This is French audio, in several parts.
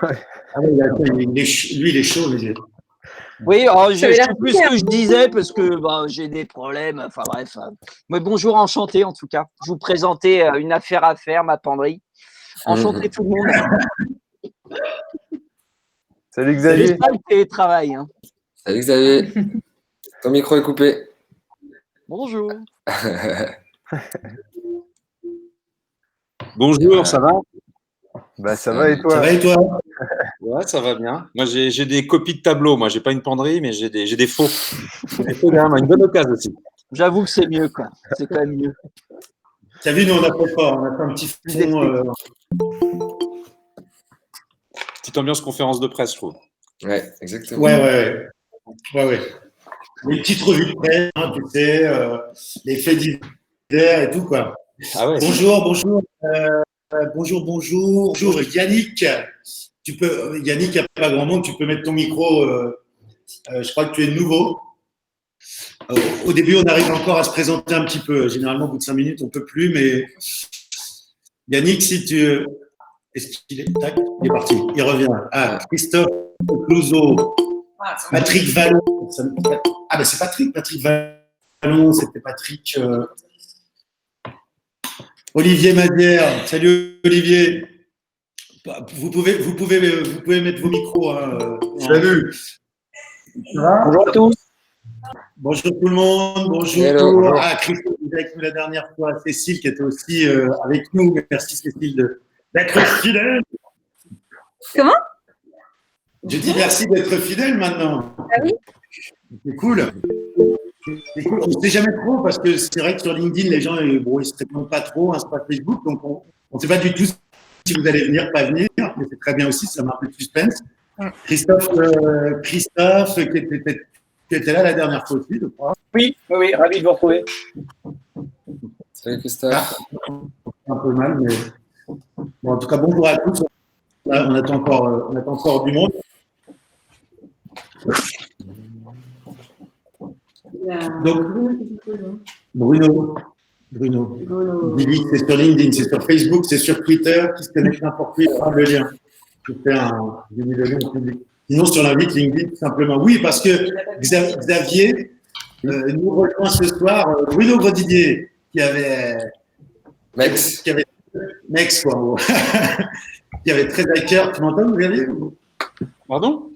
Ouais. Ah oui, lui, il est chaud, les yeux. Oui, alors je sais plus ce que je disais parce que j'ai des problèmes. Enfin bref. Mais bonjour, enchanté en tout cas. Je vous présentais une affaire à faire, ma penderie. Enchanté tout le monde. Salut Xavier. C'est ça le télétravail. Hein. Salut Xavier. Ton micro est coupé. Bonjour. Bonjour, ça va? Bah ça va et toi? Ça va et toi? Ouais, ça va bien. Moi, j'ai des copies de tableaux. Moi, j'ai pas une penderie, mais j'ai des faux. Des faux derrière moi. Une bonne occasion aussi. J'avoue que c'est mieux, quoi. C'est quand même mieux. T'as vu, nous, on a fait fort. On a fait un petit fond. Petite ambiance conférence de presse, je trouve. Ouais, exactement. Ouais. Les petites revues de presse, hein, tu sais, les faits divers et tout, quoi. Ah ouais. Bonjour. Bonjour, Yannick. Yannick, il n'y a pas grand monde, tu peux mettre ton micro. Je crois que tu es nouveau. Au début, on arrive encore à se présenter un petit peu. Généralement, au bout de 5 minutes, on ne peut plus, mais Yannick, si tu. Est-ce qu'il est. Tac, il est parti, il revient. Ah, Christophe Clouseau, Patrick Vallon. Ah, ben c'est Patrick Vallon, c'était Patrick. Olivier Madière. Salut, Olivier. Vous pouvez mettre vos micros. Hein. Salut. Bonjour à tous. Bonjour tout le monde. Bonjour. Hello. Ah, Christophe était avec nous la dernière fois. Cécile qui était aussi avec nous. Merci Cécile d'être fidèle. Comment? Je dis merci d'être fidèle maintenant. Ah oui. C'est cool. On ne sait jamais trop parce que c'est vrai que sur LinkedIn, les gens ils se répondent pas trop, hein, c'est pas Facebook, donc on ne sait pas du tout si vous allez venir, pas venir, mais c'est très bien aussi, ça met un peu de suspense. Christophe qui était là la dernière fois aussi, je crois. Oui, ravi de vous retrouver. Salut Christophe. Un peu mal, mais bon, en tout cas, bonjour à tous. Là, on attend encore du monde. Donc, Bruno. Billy, c'est sur LinkedIn, c'est sur Facebook, c'est sur Twitter, qui se connecte n'importe où, il aura le lien. J'ai mis le lien au public. Sinon, sur l'invite LinkedIn, tout simplement. Oui, parce que Xavier nous rejoint ce soir, Bruno Grodidier, qui avait Mex, quoi, en gros. Qui avait très à cœur. Tu m'entends, Xavier? Pardon?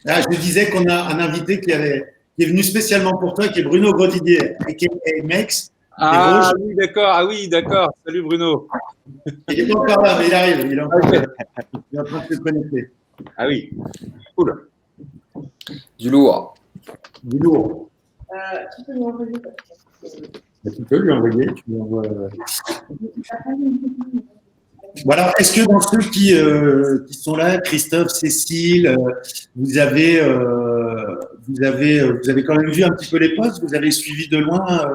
Ah, je disais qu'on a un invité qui est venu spécialement pour toi, qui est Bruno Grodidier, et qui est Mex. Ah oui, d'accord. Salut Bruno. Il n'est pas encore là, mais il arrive. Il est en train de se connecter. Ah oui, cool. Du lourd. Du lourd. Tu peux nous envoyer. Tu peux lui envoyer. Tu lui envoies. Voilà. Est-ce que dans ceux qui sont là, Christophe, Cécile, vous avez quand même vu un petit peu les posts, vous avez suivi de loin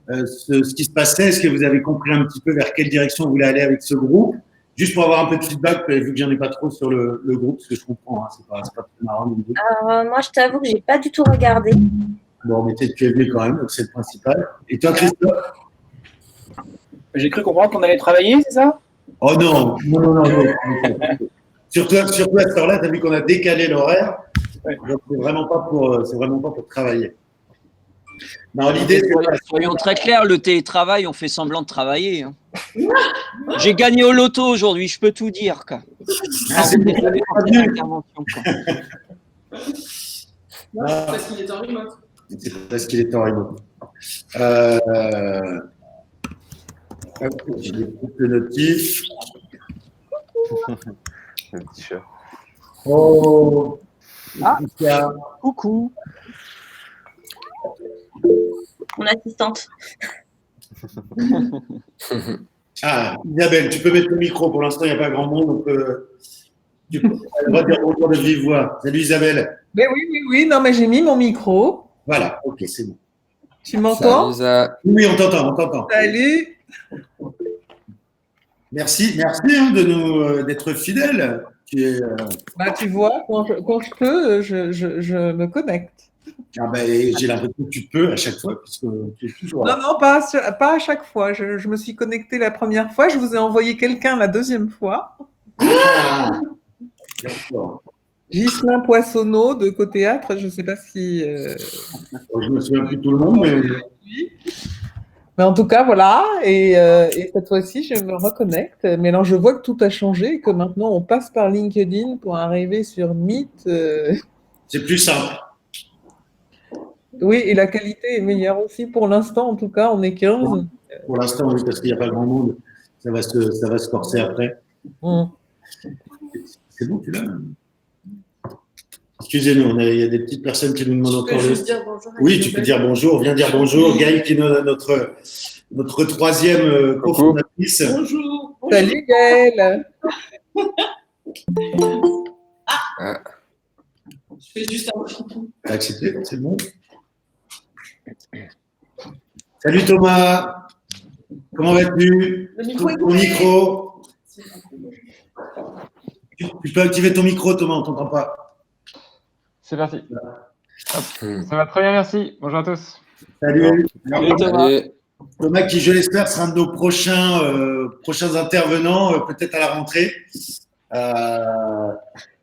ce qui se passait. Est-ce que vous avez compris un petit peu vers quelle direction vous voulez aller avec ce groupe? Juste pour avoir un peu de feedback, vu que j'en ai pas trop sur le groupe, ce que je comprends, hein, c'est pas très marrant. Alors, moi, je t'avoue que j'ai pas du tout regardé. Bon, mais tu es venu quand même, donc c'est le principal. Et toi, Christophe? J'ai cru comprendre qu'on allait travailler, c'est ça? Oh non. Surtout à cette heure-là, tu as vu qu'on a décalé l'horaire. Donc, c'est vraiment pas pour travailler. Non, l'idée, Soyons très clairs, le télétravail, on fait semblant de travailler. Hein. J'ai gagné au loto aujourd'hui, je peux tout dire. Quoi. c'est désolé pour cette intervention. Non, c'est parce qu'il est en remote. C'est parce qu'il est en remote. J'ai des petites notifs. Le petit chat. Oh. Ah, coucou. Mon assistante. Ah, Isabelle, tu peux mettre le micro. Pour l'instant, il n'y a pas grand monde, donc tu peux le droit de dire bonjour de vive voix. Salut Isabelle. Mais oui, non, mais j'ai mis mon micro. Voilà, ok, c'est bon. Tu m'entends? Oui, on t'entend. Salut. Merci hein, d'être fidèle. Tu vois, quand je peux, je me connecte. Ah ben, j'ai l'impression que tu peux à chaque fois, puisque tu es toujours là. Non, pas à chaque fois. Je me suis connectée la première fois. Je vous ai envoyé quelqu'un la deuxième fois. Ah, D'accord. Ghislain Poissonneau de Cothéâtre, je ne sais pas si. Je me souviens plus de tout le monde, mais Mais en tout cas, voilà. Et cette fois-ci, je me reconnecte. Mais alors, je vois que tout a changé et que maintenant, on passe par LinkedIn pour arriver sur Meet. c'est plus simple. Oui, et la qualité est meilleure aussi pour l'instant. En tout cas, on est 15. Pour l'instant, oui, parce qu'il n'y a pas grand monde. Ça va se corser après. C'est bon, tu l'as. Excusez-nous, il y a des petites personnes qui nous demandent encore. Oui, tu peux dire bonjour. Viens dire bonjour. Gaëlle, qui est notre troisième cofondatrice. Bonjour. Salut Gaëlle. Je fais juste un petit coup. Accepté, c'est bon. Salut Thomas. Comment vas-tu? Ton micro. Tu peux activer ton micro, Thomas, on ne t'entend pas. C'est parti. Hop. Ça va très bien, merci. Bonjour à tous. Salut. Salut Thomas. Thomas qui, je l'espère, sera un de nos prochains intervenants, peut-être à la rentrée.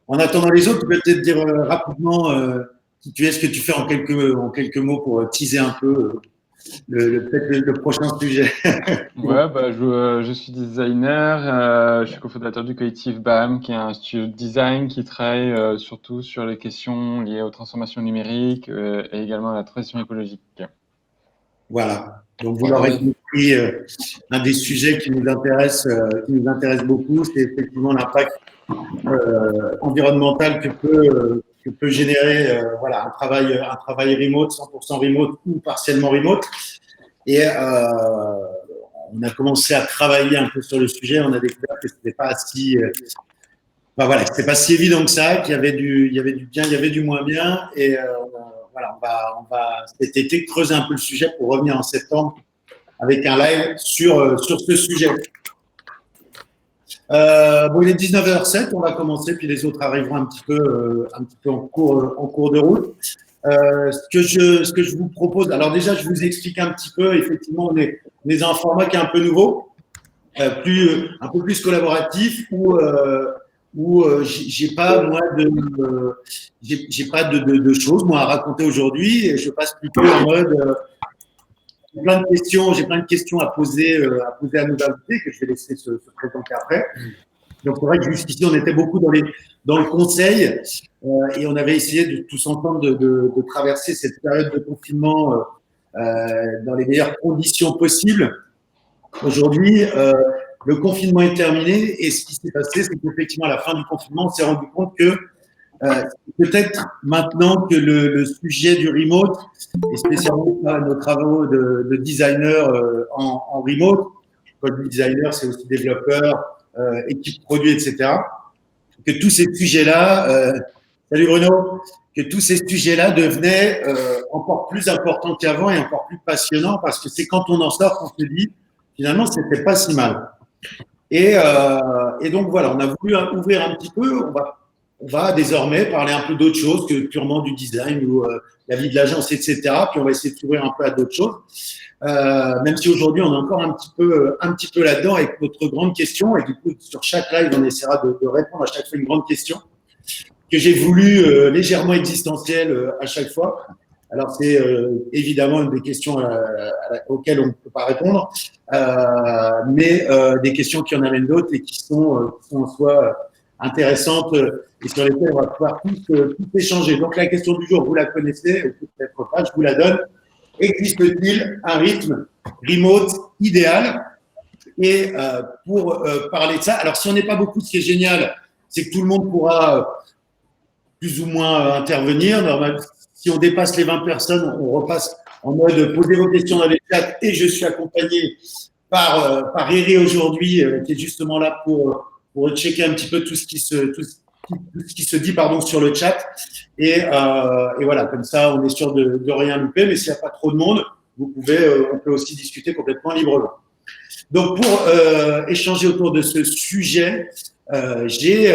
En attendant les autres, tu peux peut-être dire rapidement qui tu es, ce que tu fais en quelques mots pour teaser un peu peut-être le prochain sujet. Ouais, je suis designer, je suis cofondateur du collectif BAM, qui est un studio de design qui travaille surtout sur les questions liées aux transformations numériques et également à la transition écologique. Voilà. Donc, vous l'aurez compris, un des sujets qui nous intéresse beaucoup, c'est effectivement l'impact environnemental que peut générer un travail remote, 100% remote ou partiellement remote. Et on a commencé à travailler un peu sur le sujet. On a découvert que c'était pas c'était pas si évident que ça, qu'il y avait du bien, il y avait du moins bien. Et on va cet été creuser un peu le sujet pour revenir en septembre avec un live sur ce sujet. Il est 19h07, on va commencer, puis les autres arriveront un petit peu en cours de route. Ce que je vous propose, alors déjà, je vous explique un petit peu. Effectivement, on est dans un format qui est un peu nouveau, un peu plus collaboratif, où j'ai pas de choses moi à raconter aujourd'hui, et je passe plutôt en mode j'ai plein de questions à poser à nos invités que je vais laisser se présenter après. Donc c'est vrai que jusqu'ici on était beaucoup dans le conseil et on avait essayé de tous ensemble de traverser cette période de confinement dans les meilleures conditions possibles. Aujourd'hui, le confinement est terminé et ce qui s'est passé, c'est qu'effectivement à la fin du confinement, on s'est rendu compte que peut-être maintenant que le sujet du remote, et spécialement nos travaux de designer en remote, quand je dis designer, c'est aussi développeur, équipe produit, etc., que tous ces sujets-là, salut Bruno, que tous ces sujets-là devenaient encore plus importants qu'avant et encore plus passionnants, parce que c'est quand on en sort qu'on se dit, finalement, c'était pas si mal. Et donc voilà, on a voulu ouvrir un petit peu. On va désormais parler un peu d'autre chose que purement du design ou la vie de l'agence, etc. Puis on va essayer de s'ouvrir un peu à d'autres choses. Même si aujourd'hui on est encore un petit peu là-dedans avec notre grande question. Et du coup, sur chaque live, on essaiera de répondre à chaque fois une grande question que j'ai voulu légèrement existentielle à chaque fois. Alors, c'est évidemment une des questions auxquelles on ne peut pas répondre, mais des questions qui en amènent d'autres et qui sont en soi intéressantes et sur lesquelles on va pouvoir tous échanger. Donc, la question du jour, vous la connaissez, ou peut-être pas, je vous la donne. Existe-t-il un rythme remote idéal? Et pour parler de ça, alors si on n'est pas beaucoup, ce qui est génial, c'est que tout le monde pourra plus ou moins intervenir. Normalement, si on dépasse les 20 personnes, on repasse en mode poser vos questions dans les chats et je suis accompagné par Riri aujourd'hui, qui est justement là pour checker un petit peu tout ce qui se dit sur le chat. Et voilà, comme ça, on est sûr de rien louper. Mais s'il n'y a pas trop de monde, on peut aussi discuter complètement librement. Donc, pour échanger autour de ce sujet, j'ai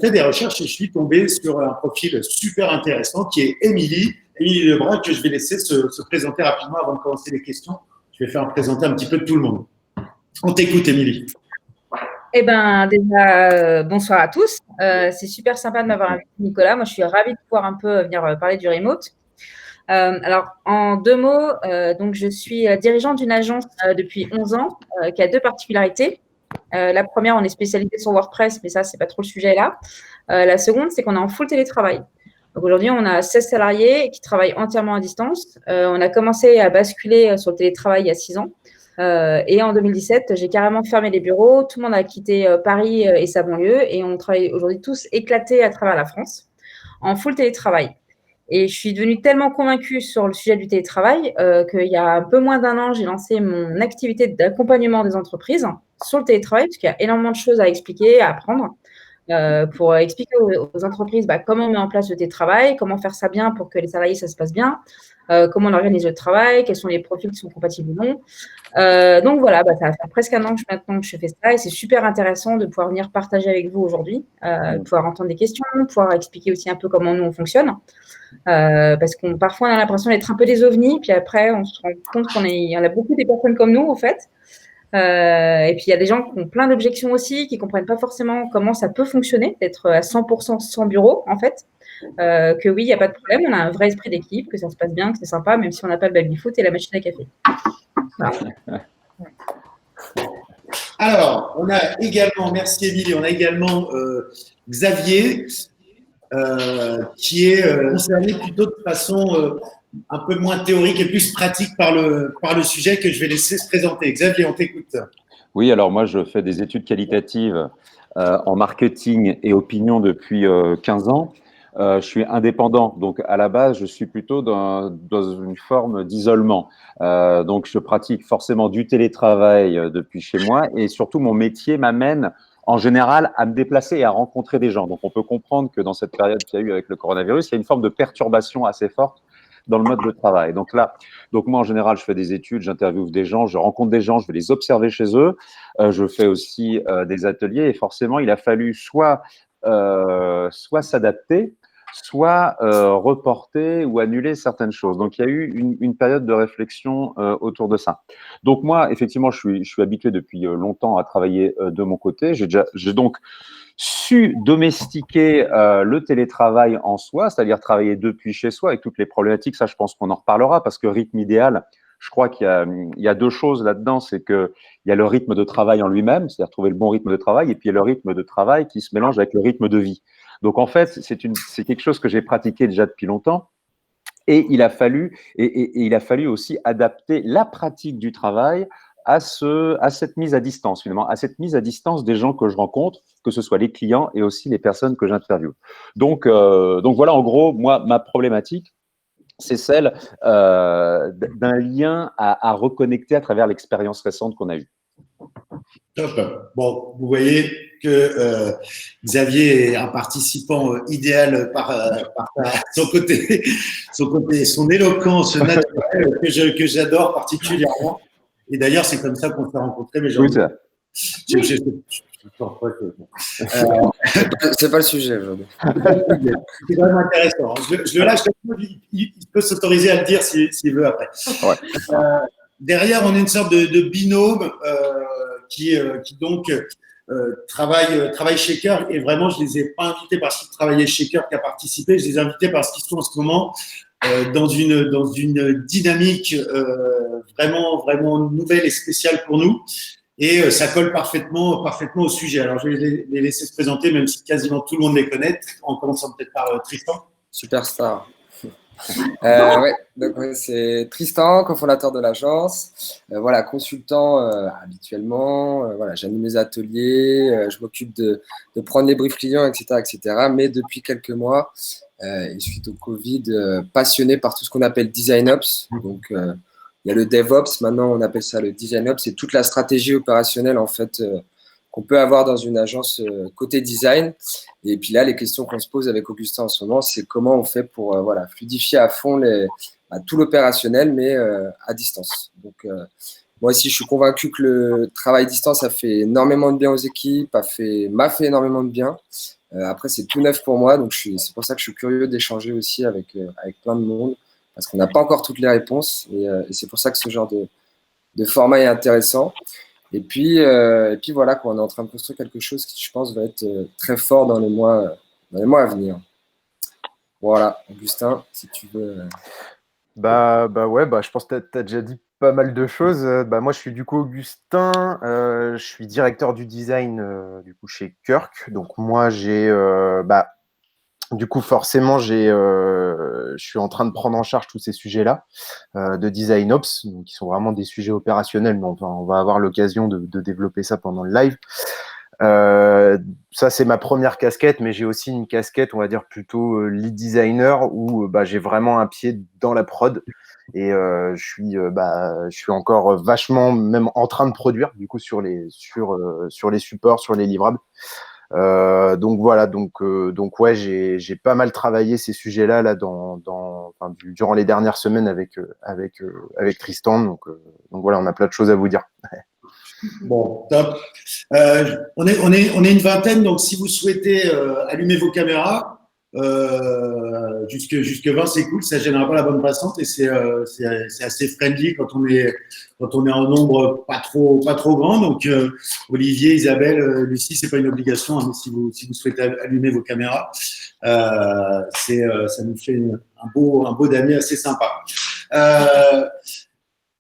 fait des recherches et je suis tombé sur un profil super intéressant qui est Émilie Lebrun, que je vais laisser se présenter rapidement avant de commencer les questions. Je vais faire présenter un petit peu de tout le monde. On t'écoute, Émilie. Eh bien, déjà, bonsoir à tous. C'est super sympa de m'avoir invité, Nicolas. Moi, je suis ravie de pouvoir un peu venir parler du remote. Alors, en 2 mots, donc je suis dirigeante d'une agence depuis 11 ans qui a 2 particularités. La première, on est spécialisé sur WordPress, mais ça, c'est pas trop le sujet là. La seconde, c'est qu'on est en full télétravail. Donc aujourd'hui, on a 16 salariés qui travaillent entièrement à distance. On a commencé à basculer sur le télétravail il y a 6 ans. Et en 2017, j'ai carrément fermé les bureaux. Tout le monde a quitté Paris et sa banlieue. Et on travaille aujourd'hui tous éclatés à travers la France en full télétravail. Et je suis devenue tellement convaincue sur le sujet du télétravail qu'il y a un peu moins d'1 an, j'ai lancé mon activité d'accompagnement des entreprises sur le télétravail, parce qu'il y a énormément de choses à expliquer, à apprendre, pour expliquer aux entreprises comment on met en place le télétravail, comment faire ça bien pour que les salariés, ça se passe bien, comment on organise le travail, quels sont les profils qui sont compatibles ou non. Donc voilà, ça va faire presque 1 an maintenant que je fais ça et c'est super intéressant de pouvoir venir partager avec vous aujourd'hui, pouvoir entendre des questions, pouvoir expliquer aussi un peu comment nous on fonctionne. Parce qu'on parfois on a l'impression d'être un peu des ovnis, puis après on se rend compte qu'il y en a beaucoup des personnes comme nous en fait. Et puis il y a des gens qui ont plein d'objections aussi, qui comprennent pas forcément comment ça peut fonctionner, d'être à 100% sans bureau en fait. Que oui, il n'y a pas de problème, on a un vrai esprit d'équipe, que ça se passe bien, que c'est sympa, même si on n'a pas le baby-foot et la machine à café. Voilà. Alors, on a également, merci Émilie, on a également Xavier qui est concerné plutôt de façon un peu moins théorique et plus pratique par le sujet que je vais laisser se présenter. Xavier, on t'écoute. Oui, alors moi, je fais des études qualitatives en marketing et opinion depuis 15 ans. Je suis indépendant, donc à la base, je suis plutôt dans une forme d'isolement. Donc, je pratique forcément du télétravail depuis chez moi et surtout, mon métier m'amène en général à me déplacer et à rencontrer des gens. Donc, on peut comprendre que dans cette période qu'il y a eu avec le coronavirus, il y a une forme de perturbation assez forte dans le mode de travail. Donc moi, en général, je fais des études, j'interviewe des gens, je rencontre des gens, je vais les observer chez eux. Je fais aussi des ateliers et forcément, il a fallu soit s'adapter, soit reporter ou annuler certaines choses. Donc, il y a eu une période de réflexion autour de ça. Donc, moi, effectivement, je suis habitué depuis longtemps à travailler de mon côté. J'ai donc su domestiquer le télétravail en soi, c'est-à-dire travailler depuis chez soi avec toutes les problématiques. Ça, je pense qu'on en reparlera parce que rythme idéal, je crois qu'il y a 2 choses là-dedans. C'est qu'il y a le rythme de travail en lui-même, c'est-à-dire trouver le bon rythme de travail, et puis il y a le rythme de travail qui se mélange avec le rythme de vie. Donc, en fait, c'est quelque chose que j'ai pratiqué déjà depuis longtemps. Et il a fallu aussi adapter la pratique du travail à cette mise à distance, finalement, à cette mise à distance des gens que je rencontre, que ce soit les clients et aussi les personnes que j'interviewe. Donc voilà, en gros, moi, ma problématique, c'est celle d'un lien à reconnecter à travers l'expérience récente qu'on a eue. Top. Bon, vous voyez que Xavier est un participant idéal par son éloquence naturelle que j'adore particulièrement. Et d'ailleurs, c'est comme ça qu'on s'est rencontrés. Mais oui, c'est ça. C'est pas le sujet aujourd'hui. C'est quand même intéressant. Je le lâche, il peut s'autoriser à le dire s'il veut après. Ouais. Derrière, on a une sorte de binôme qui donc travaille chez Shaker. Et vraiment, je les ai pas invités parce qu'ils travaillaient chez Shaker qu'à participer. Je les ai invités parce qu'ils sont en ce moment dans une dynamique vraiment nouvelle et spéciale pour nous. Et ça colle parfaitement au sujet. Alors, je vais les laisser se présenter, même si quasiment tout le monde les connaît, en commençant peut-être par Tristan. Superstar. Ouais, donc c'est Tristan, cofondateur de l'agence. Voilà, consultant habituellement. Voilà, j'anime mes ateliers, je m'occupe de prendre les briefs clients, etc., etc. Mais depuis quelques mois, et suite au Covid, passionné par tout ce qu'on appelle Design Ops. Donc, il y a le DevOps, maintenant on appelle ça le Design Ops. C'est toute la stratégie opérationnelle en fait qu'on peut avoir dans une agence côté design. Et puis là, les questions qu'on se pose avec Augustin en ce moment, c'est comment on fait pour fluidifier à fond tout l'opérationnel, mais à distance. Donc, moi aussi, je suis convaincu que le travail à distance a fait énormément de bien aux équipes, m'a fait énormément de bien. Après, c'est tout neuf pour moi, donc c'est pour ça que je suis curieux d'échanger aussi avec plein de monde, parce qu'on n'a pas encore toutes les réponses, et c'est pour ça que ce genre de format est intéressant. Et puis voilà, quoi, on est en train de construire quelque chose qui, je pense, va être très fort dans les mois à venir. Voilà, Augustin, si tu veux. Bah ouais, je pense que tu as déjà dit pas mal de choses. Moi, je suis du coup Augustin, je suis directeur du design du coup chez Kirk. Donc moi, du coup, forcément, je suis en train de prendre en charge tous ces sujets-là de design ops, donc qui sont vraiment des sujets opérationnels, mais on va avoir l'occasion de développer ça pendant le live. Ça, c'est ma première casquette, mais j'ai aussi une casquette, on va dire plutôt lead designer, où j'ai vraiment un pied dans la prod et je suis encore vachement même en train de produire du coup sur les supports, sur les livrables. Donc voilà, donc ouais, j'ai pas mal travaillé ces sujets-là là durant les dernières semaines avec Tristan. Donc voilà, on a plein de choses à vous dire. Bon, top. On est une vingtaine, donc si vous souhaitez allumer vos caméras, jusque 20, c'est cool, ça génère pas la bonne passante et c'est assez friendly quand on est en nombre pas trop grand. Donc Olivier, Isabelle, Lucie, c'est pas une obligation, hein, mais si vous souhaitez allumer vos caméras, ça nous fait un beau damier assez sympa.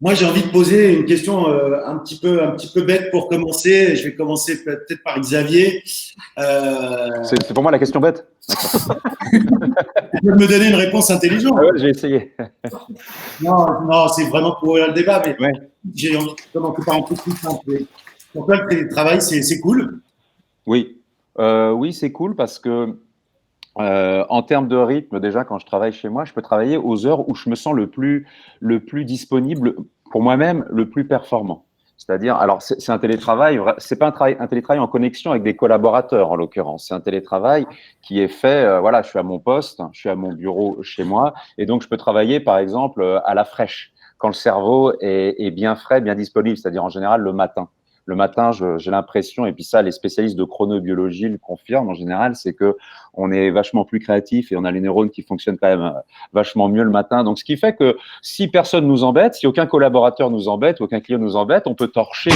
Moi, j'ai envie de poser une question un petit peu bête pour commencer. Je vais commencer peut-être par Xavier. C'est pour moi la question bête. Tu peux me donner une réponse intelligente. Ah ouais, j'ai essayé. Non, c'est vraiment pour ouvrir le débat, mais Ouais. j'ai envie de commencer par un truc plus simple. Pour toi, le télétravail, c'est cool? Oui, oui, c'est cool parce que en termes de rythme, déjà, quand je travaille chez moi, je peux travailler aux heures où je me sens le plus disponible pour moi-même, le plus performant. C'est-à-dire, alors, c'est un télétravail, c'est pas un télétravail en connexion avec des collaborateurs, en l'occurrence. C'est un télétravail qui est fait, voilà, je suis à mon poste, je suis à mon bureau chez moi, et donc je peux travailler, par exemple, à la fraîche, quand le cerveau est bien frais, bien disponible, c'est-à-dire en général le matin. Le matin, j'ai l'impression, et puis ça, les spécialistes de chronobiologie le confirment en général, c'est que on est vachement plus créatif et on a les neurones qui fonctionnent quand même vachement mieux le matin. Donc, ce qui fait que si personne nous embête, si aucun collaborateur nous embête, aucun client nous embête, on peut torcher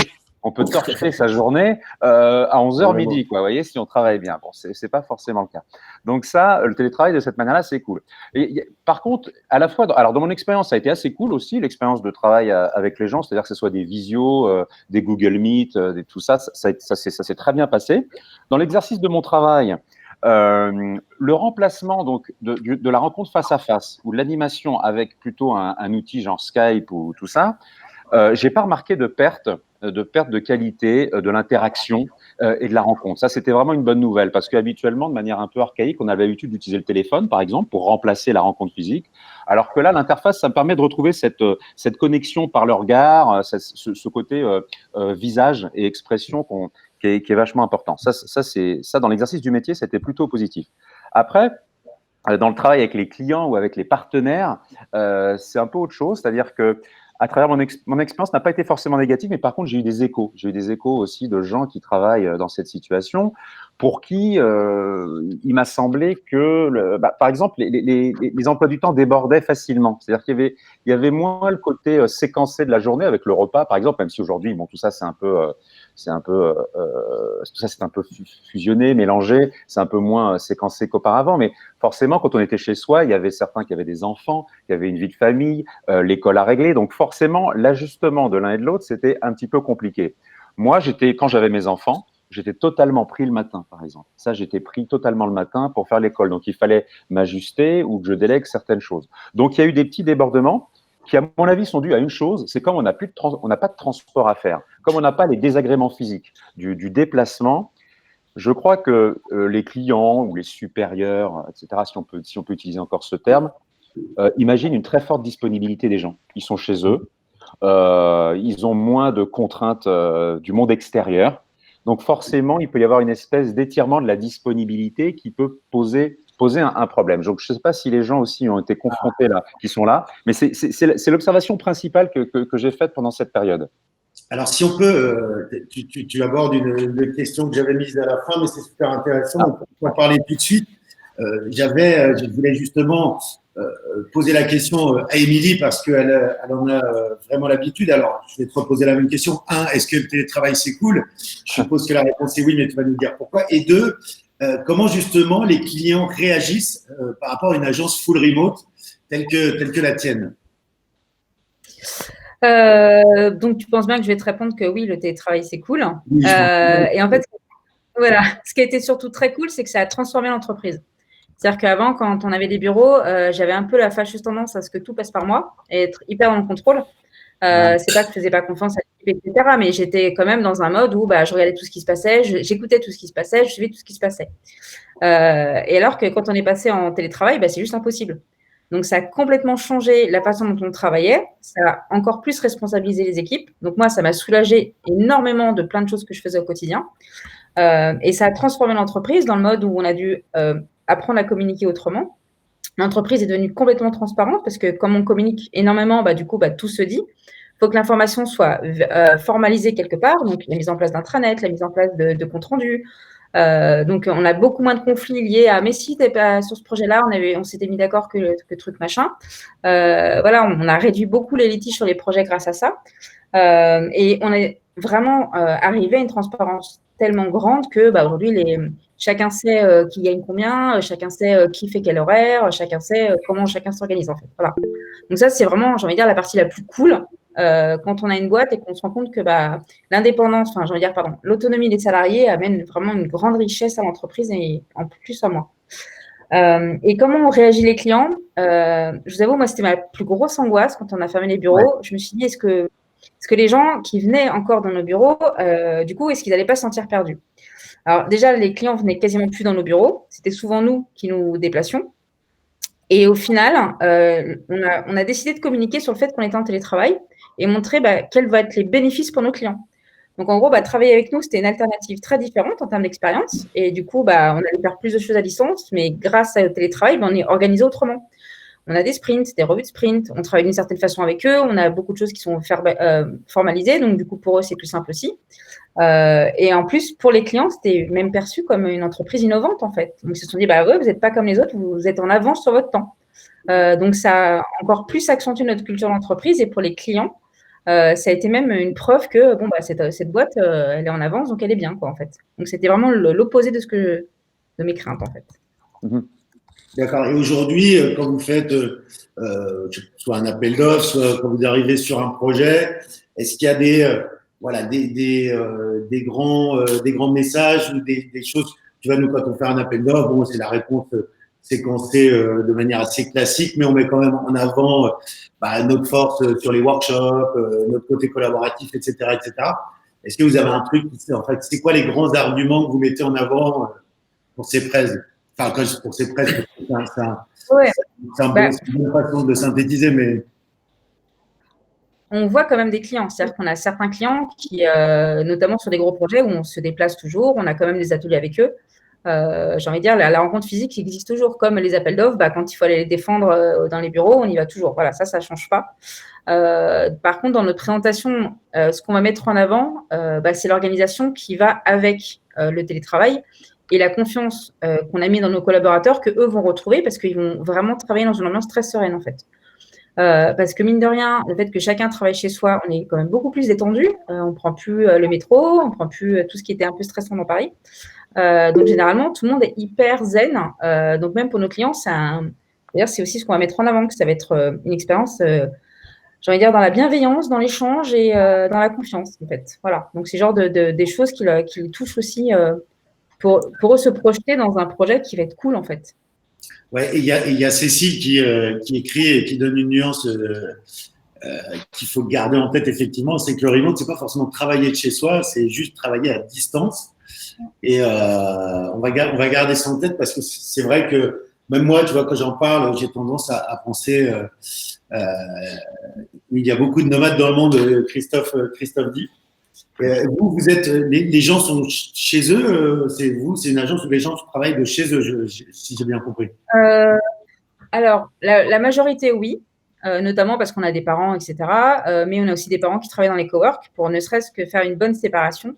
sa journée à 11h midi, quoi. Vous voyez, si on travaille bien. Bon, c'est pas forcément le cas. Donc ça, le télétravail de cette manière-là, c'est cool. Par contre, à la fois, alors dans mon expérience, ça a été assez cool aussi, l'expérience de travail avec les gens, c'est-à-dire que ce soit des visios, des Google Meet, tout ça s'est très bien passé. Dans l'exercice de mon travail, le remplacement donc de la rencontre face à face ou de l'animation avec plutôt un outil genre Skype ou tout ça, j'ai pas remarqué de perte de qualité de l'interaction et de la rencontre. Ça, c'était vraiment une bonne nouvelle parce qu'habituellement, de manière un peu archaïque, on avait l'habitude d'utiliser le téléphone, par exemple, pour remplacer la rencontre physique, alors que là, l'interface, ça me permet de retrouver cette connexion par le regard, ce côté visage et expression qui est vachement important. Ça, dans l'exercice du métier, c'était plutôt positif. Après, dans le travail avec les clients ou avec les partenaires, c'est un peu autre chose, c'est-à-dire que à travers mon expérience n'a pas été forcément négative, mais par contre, j'ai eu des échos. J'ai eu des échos aussi de gens qui travaillent dans cette situation, pour qui il m'a semblé que, par exemple, les emplois du temps débordaient facilement. C'est-à-dire qu'il y avait moins le côté séquencé de la journée avec le repas, par exemple, même si aujourd'hui, bon, tout ça, c'est un peu fusionné, mélangé, c'est un peu moins séquencé qu'auparavant, mais forcément, quand on était chez soi, il y avait certains qui avaient des enfants, qui avaient une vie de famille, l'école à régler, donc forcément, l'ajustement de l'un et de l'autre, c'était un petit peu compliqué. Moi, quand j'avais mes enfants, j'étais totalement pris le matin, par exemple. Ça, j'étais pris totalement le matin pour faire l'école, donc il fallait m'ajuster ou que je délègue certaines choses. Donc, il y a eu des petits débordements qui, à mon avis, sont dus à une chose, c'est comme on n'a pas de transport à faire, comme on n'a pas les désagréments physiques du déplacement. Je crois que les clients ou les supérieurs, etc., si on peut utiliser encore ce terme, imaginent une très forte disponibilité des gens. Ils sont chez eux, ils ont moins de contraintes du monde extérieur. Donc forcément, il peut y avoir une espèce d'étirement de la disponibilité qui peut poser un problème. Donc, je ne sais pas si les gens aussi ont été confrontés là, qui sont là, mais c'est l'observation principale que j'ai faite pendant cette période. Alors, si on peut, tu abordes une question que j'avais mise à la fin, mais c'est super intéressant, on peut en parler tout de suite. Je voulais justement poser la question à Émilie parce qu'elle en a vraiment l'habitude. Alors, je vais te reposer la même question. Un, est-ce que le télétravail, c'est cool? Je suppose que la réponse est oui, mais tu vas nous dire pourquoi. Et deux, comment justement les clients réagissent par rapport à une agence full remote telle que la tienne? Donc, tu penses bien que je vais te répondre que oui, le télétravail, c'est cool. Oui, Et en fait, voilà, ce qui a été surtout très cool, c'est que ça a transformé l'entreprise. C'est-à-dire qu'avant, quand on avait des bureaux, j'avais un peu la fâcheuse tendance à ce que tout passe par moi et être hyper dans le contrôle. C'est pas que je faisais pas confiance à l'équipe, etc. Mais j'étais quand même dans un mode où je regardais tout ce qui se passait, j'écoutais tout ce qui se passait, je suivais tout ce qui se passait. Et alors que quand on est passé en télétravail, c'est juste impossible. Donc, ça a complètement changé la façon dont on travaillait. Ça a encore plus responsabilisé les équipes. Donc, moi, ça m'a soulagé énormément de plein de choses que je faisais au quotidien. Et ça a transformé l'entreprise dans le mode où on a dû apprendre à communiquer autrement. L'entreprise est devenue complètement transparente parce que comme on communique énormément, du coup, tout se dit. Il faut que l'information soit formalisée quelque part. Donc, la mise en place d'intranet, la mise en place de comptes rendus. Donc, on a beaucoup moins de conflits liés à mais si tu n'es pas sur ce projet-là, on s'était mis d'accord que truc machin. Voilà, on a réduit beaucoup les litiges sur les projets grâce à ça. Et on est vraiment arrivé à une transparence tellement grande que aujourd'hui, chacun sait qui gagne combien, chacun sait qui fait quel horaire, chacun sait comment chacun s'organise en fait. Voilà. Donc ça, c'est vraiment, j'ai envie de dire, la partie la plus cool quand on a une boîte et qu'on se rend compte que l'indépendance, l'autonomie des salariés amène vraiment une grande richesse à l'entreprise et en plus à moi. Et comment on réagit les clients? Je vous avoue, moi, c'était ma plus grosse angoisse quand on a fermé les bureaux. Ouais. Je me suis dit, est-ce que les gens qui venaient encore dans nos bureaux, du coup, est-ce qu'ils n'allaient pas se sentir perdus? Alors déjà, les clients venaient quasiment plus dans nos bureaux. C'était souvent nous qui nous déplacions. Et au final, on a décidé de communiquer sur le fait qu'on était en télétravail et montrer quels vont être les bénéfices pour nos clients. Donc, en gros, travailler avec nous, c'était une alternative très différente en termes d'expérience. Et du coup, on allait faire plus de choses à distance, mais grâce au télétravail, on est organisé autrement. On a des sprints, des revues de sprint, on travaille d'une certaine façon avec eux, on a beaucoup de choses qui sont formalisées, donc du coup, pour eux, c'est plus simple aussi. Et en plus, pour les clients, c'était même perçu comme une entreprise innovante, en fait. Donc, ils se sont dit, ouais, vous n'êtes pas comme les autres, vous êtes en avance sur votre temps. Donc, ça a encore plus accentué notre culture d'entreprise. Et pour les clients, ça a été même une preuve que cette boîte, elle est en avance, donc elle est bien, quoi, en fait. Donc, c'était vraiment l'opposé de mes craintes, en fait. D'accord. Et aujourd'hui, quand vous faites soit un appel d'offres, soit quand vous arrivez sur un projet, est-ce qu'il y a des grands messages ou des choses? Tu vois, nous, quand on fait un appel d'offres, c'est la réponse séquencée de manière assez classique, mais on met quand même en avant notre force sur les workshops, notre côté collaboratif, etc., etc. Est-ce que vous avez un truc, en fait, c'est quoi les grands arguments que vous mettez en avant pour ces presse? Enfin, pour ces presse, c'est une bonne façon de synthétiser, mais… On voit quand même des clients. C'est-à-dire qu'on a certains clients qui, notamment sur des gros projets où on se déplace toujours, on a quand même des ateliers avec eux. J'ai envie de dire, la rencontre physique existe toujours, comme les appels d'offres, quand il faut aller les défendre dans les bureaux, on y va toujours. Voilà, ça ne change pas. Par contre, dans notre présentation, ce qu'on va mettre en avant, c'est l'organisation qui va avec le télétravail et la confiance qu'on a mis dans nos collaborateurs qu'eux vont retrouver parce qu'ils vont vraiment travailler dans une ambiance très sereine, en fait. Parce que mine de rien, le fait que chacun travaille chez soi, on est quand même beaucoup plus détendu. On ne prend plus le métro, on ne prend plus tout ce qui était un peu stressant dans Paris. Donc, généralement, tout le monde est hyper zen. Donc, même pour nos clients, d'ailleurs, c'est aussi ce qu'on va mettre en avant, que ça va être une expérience, j'ai envie de dire, dans la bienveillance, dans l'échange et dans la confiance, en fait. Voilà. Donc, c'est genre des choses qui les touchent aussi pour eux se projeter dans un projet qui va être cool, en fait. Ouais, et il y a Cécile qui écrit et qui donne une nuance qu'il faut garder en tête, effectivement, c'est que le remote, c'est pas forcément travailler de chez soi, c'est juste travailler à distance. Et on va garder ça en tête parce que c'est vrai que même moi, tu vois, quand j'en parle, j'ai tendance à penser il y a beaucoup de nomades dans le monde, Christophe dit. Vous êtes, les gens sont chez eux, c'est une agence où les gens travaillent de chez eux, si j'ai bien compris. Alors, la majorité, oui, notamment parce qu'on a des parents, etc. Mais on a aussi des parents qui travaillent dans les coworks pour ne serait-ce que faire une bonne séparation.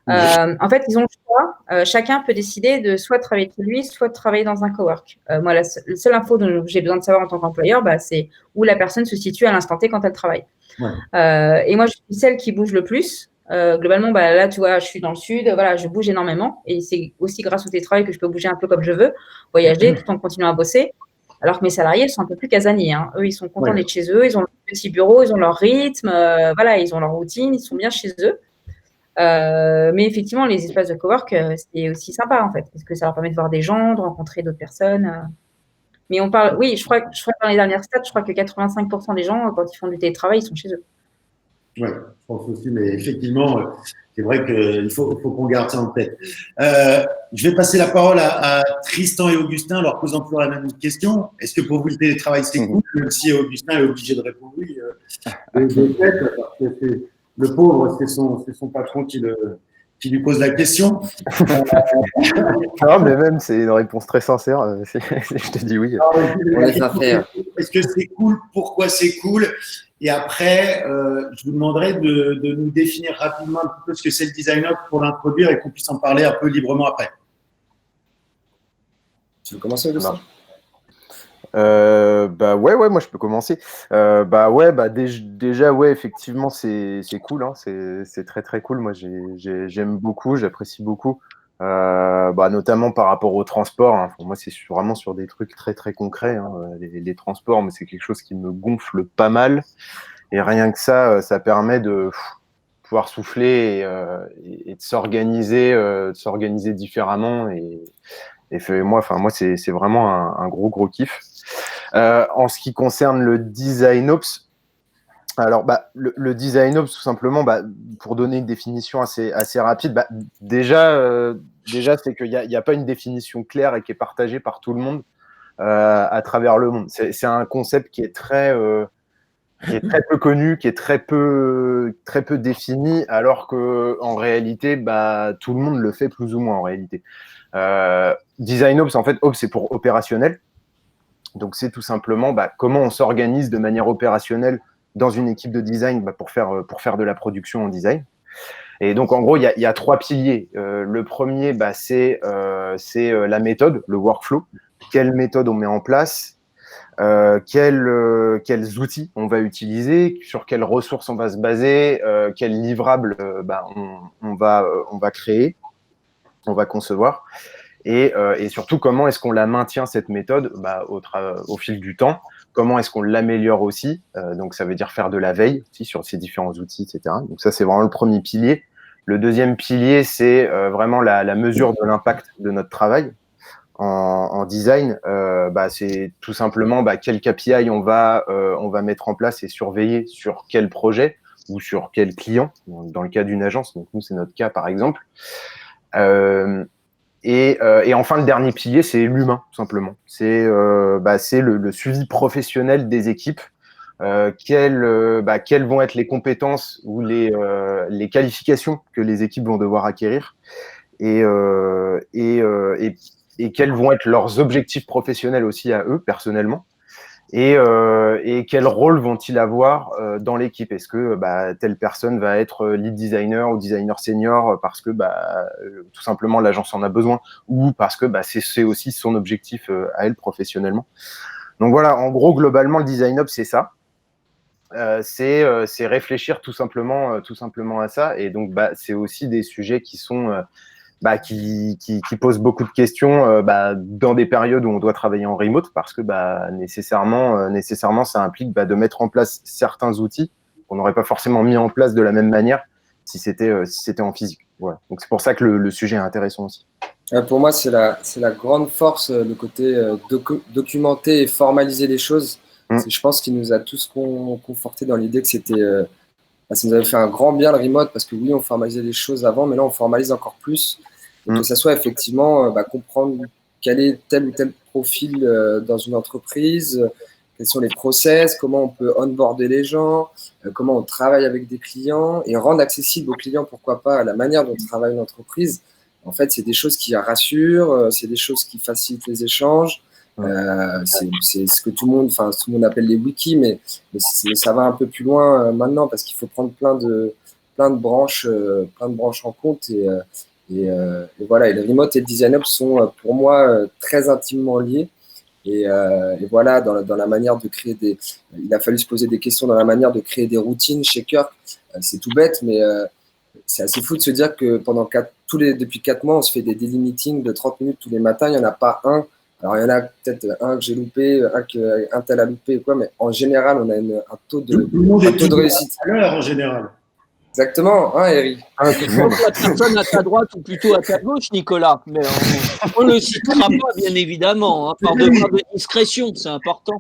En fait, ils ont le choix. Chacun peut décider de soit travailler de chez lui, soit de travailler dans un cowork. Moi, la seule info dont j'ai besoin de savoir en tant qu'employeur, c'est où la personne se situe à l'instant T quand elle travaille. Ouais. Et moi, je suis celle qui bouge le plus. Globalement, là, tu vois, je suis dans le sud, voilà, je bouge énormément. Et c'est aussi grâce au télétravail que je peux bouger un peu comme je veux, voyager tout en continuant à bosser. Alors que mes salariés, ils sont un peu plus casaniers. Hein. Eux, ils sont contents d'être chez eux, ils ont leur petit bureau, ils ont leur rythme, voilà, ils ont leur routine, ils sont bien chez eux. Mais effectivement, les espaces de cowork, c'est aussi sympa, en fait, parce que ça leur permet de voir des gens, de rencontrer d'autres personnes. Mais on parle, oui, je crois que dans les dernières stats, je crois que 85% des gens, quand ils font du télétravail, ils sont chez eux. Oui, je pense aussi, mais effectivement, c'est vrai qu'il faut qu'on garde ça en tête. Je vais passer la parole à Tristan et Augustin, leur posant toujours la même question. Est-ce que pour vous, le télétravail, c'est cool, même si Augustin est obligé de répondre oui, parce que c'est le pauvre, c'est son patron qui lui pose la question. Non, mais même, c'est une réponse très sincère. Je te dis oui. Est-ce que c'est cool? Pourquoi c'est cool? Et après, je vous demanderai de nous définir rapidement un petit peu ce que c'est le design ops pour l'introduire et qu'on puisse en parler un peu librement après. Tu veux commencer, Augustin? Ouais, moi je peux commencer. Déjà, ouais, effectivement, c'est cool, hein, c'est très très cool. Moi, j'aime beaucoup, j'apprécie beaucoup, notamment par rapport au transport. Hein. Moi, c'est vraiment sur des trucs très très concrets. Hein. Les transports, mais c'est quelque chose qui me gonfle pas mal. Et rien que ça permet de pouvoir souffler et de s'organiser différemment. Et moi, c'est vraiment un gros kiff. En ce qui concerne le design ops, alors le design ops, tout simplement, pour donner une définition assez rapide, déjà c'est qu'il n'y a pas une définition claire et qui est partagée par tout le monde à travers le monde. C'est un concept qui est très peu connu, qui est très peu défini, alors que en réalité, tout le monde le fait plus ou moins en réalité. Design ops, en fait, ops c'est pour opérationnel. Donc, c'est tout simplement comment on s'organise de manière opérationnelle dans une équipe de design pour faire de la production en design. Et donc, en gros, il y a 3 piliers. Le premier, c'est la méthode, le workflow. Quelle méthode on met en place, quels outils on va utiliser, sur quelles ressources on va se baser, quels livrables on va créer, on va concevoir. Et surtout, comment est-ce qu'on la maintient, cette méthode, au fil du temps? Comment est-ce qu'on l'améliore aussi? Donc, ça veut dire faire de la veille aussi sur ces différents outils, etc. Donc, ça, c'est vraiment le premier pilier. Le deuxième pilier, c'est vraiment la mesure de l'impact de notre travail en design. C'est tout simplement quel KPI on va mettre en place et surveiller sur quel projet ou sur quel client, dans le cas d'une agence. Donc, nous, c'est notre cas, par exemple. Et enfin, le dernier pilier, c'est l'humain, tout simplement. C'est le suivi professionnel des équipes. Quelles vont être les compétences ou les qualifications que les équipes vont devoir acquérir et quels vont être leurs objectifs professionnels aussi à eux, personnellement. Et quel rôle vont-ils avoir dans l'équipe? Est-ce que telle personne va être lead designer ou designer senior parce que tout simplement l'agence en a besoin, ou parce que c'est aussi son objectif à elle professionnellement. Donc voilà, en gros, globalement, le design ops, c'est ça. C'est réfléchir tout simplement à ça. Et donc c'est aussi des sujets qui sont qui pose beaucoup de questions dans des périodes où on doit travailler en remote, parce que nécessairement ça implique de mettre en place certains outils qu'on n'aurait pas forcément mis en place de la même manière si c'était en physique. Voilà. Donc c'est pour ça que le sujet est intéressant aussi. Pour moi, c'est la grande force, le côté documenter et formaliser les choses. Je pense qu'il nous a tous confortés dans l'idée que c'était ça nous avait fait un grand bien le remote, parce que oui, on formalisait les choses avant, mais là on formalise encore plus. Et que ça soit effectivement comprendre quel est tel ou tel profil dans une entreprise, quels sont les process, comment on peut onboarder les gens, comment on travaille avec des clients, et rendre accessible aux clients, pourquoi pas, la manière dont travaille une entreprise. En fait, c'est des choses qui rassurent, c'est des choses qui facilitent les échanges. C'est ce que tout le monde appelle les wikis, mais ça va un peu plus loin maintenant, parce qu'il faut prendre plein plein de branches en compte et voilà. Et le remote et le design up sont pour moi très intimement liés. Et voilà, dans la manière de créer il a fallu se poser des questions dans la manière de créer des routines chez Kirk. C'est tout bête, mais c'est assez fou de se dire que depuis 4 mois, on se fait des daily meetings de 30 minutes tous les matins. Il n'y en a pas un. Alors, il y en a peut-être un que j'ai loupé, un tel a loupé ou quoi, mais en général, on a un taux de réussite. À l'heure, en général. Exactement, hein, Eric. La personne à ta droite ou plutôt à ta gauche, Nicolas. Mais on ne le citera pas, bien évidemment, hein, par devoir de discrétion, c'est important.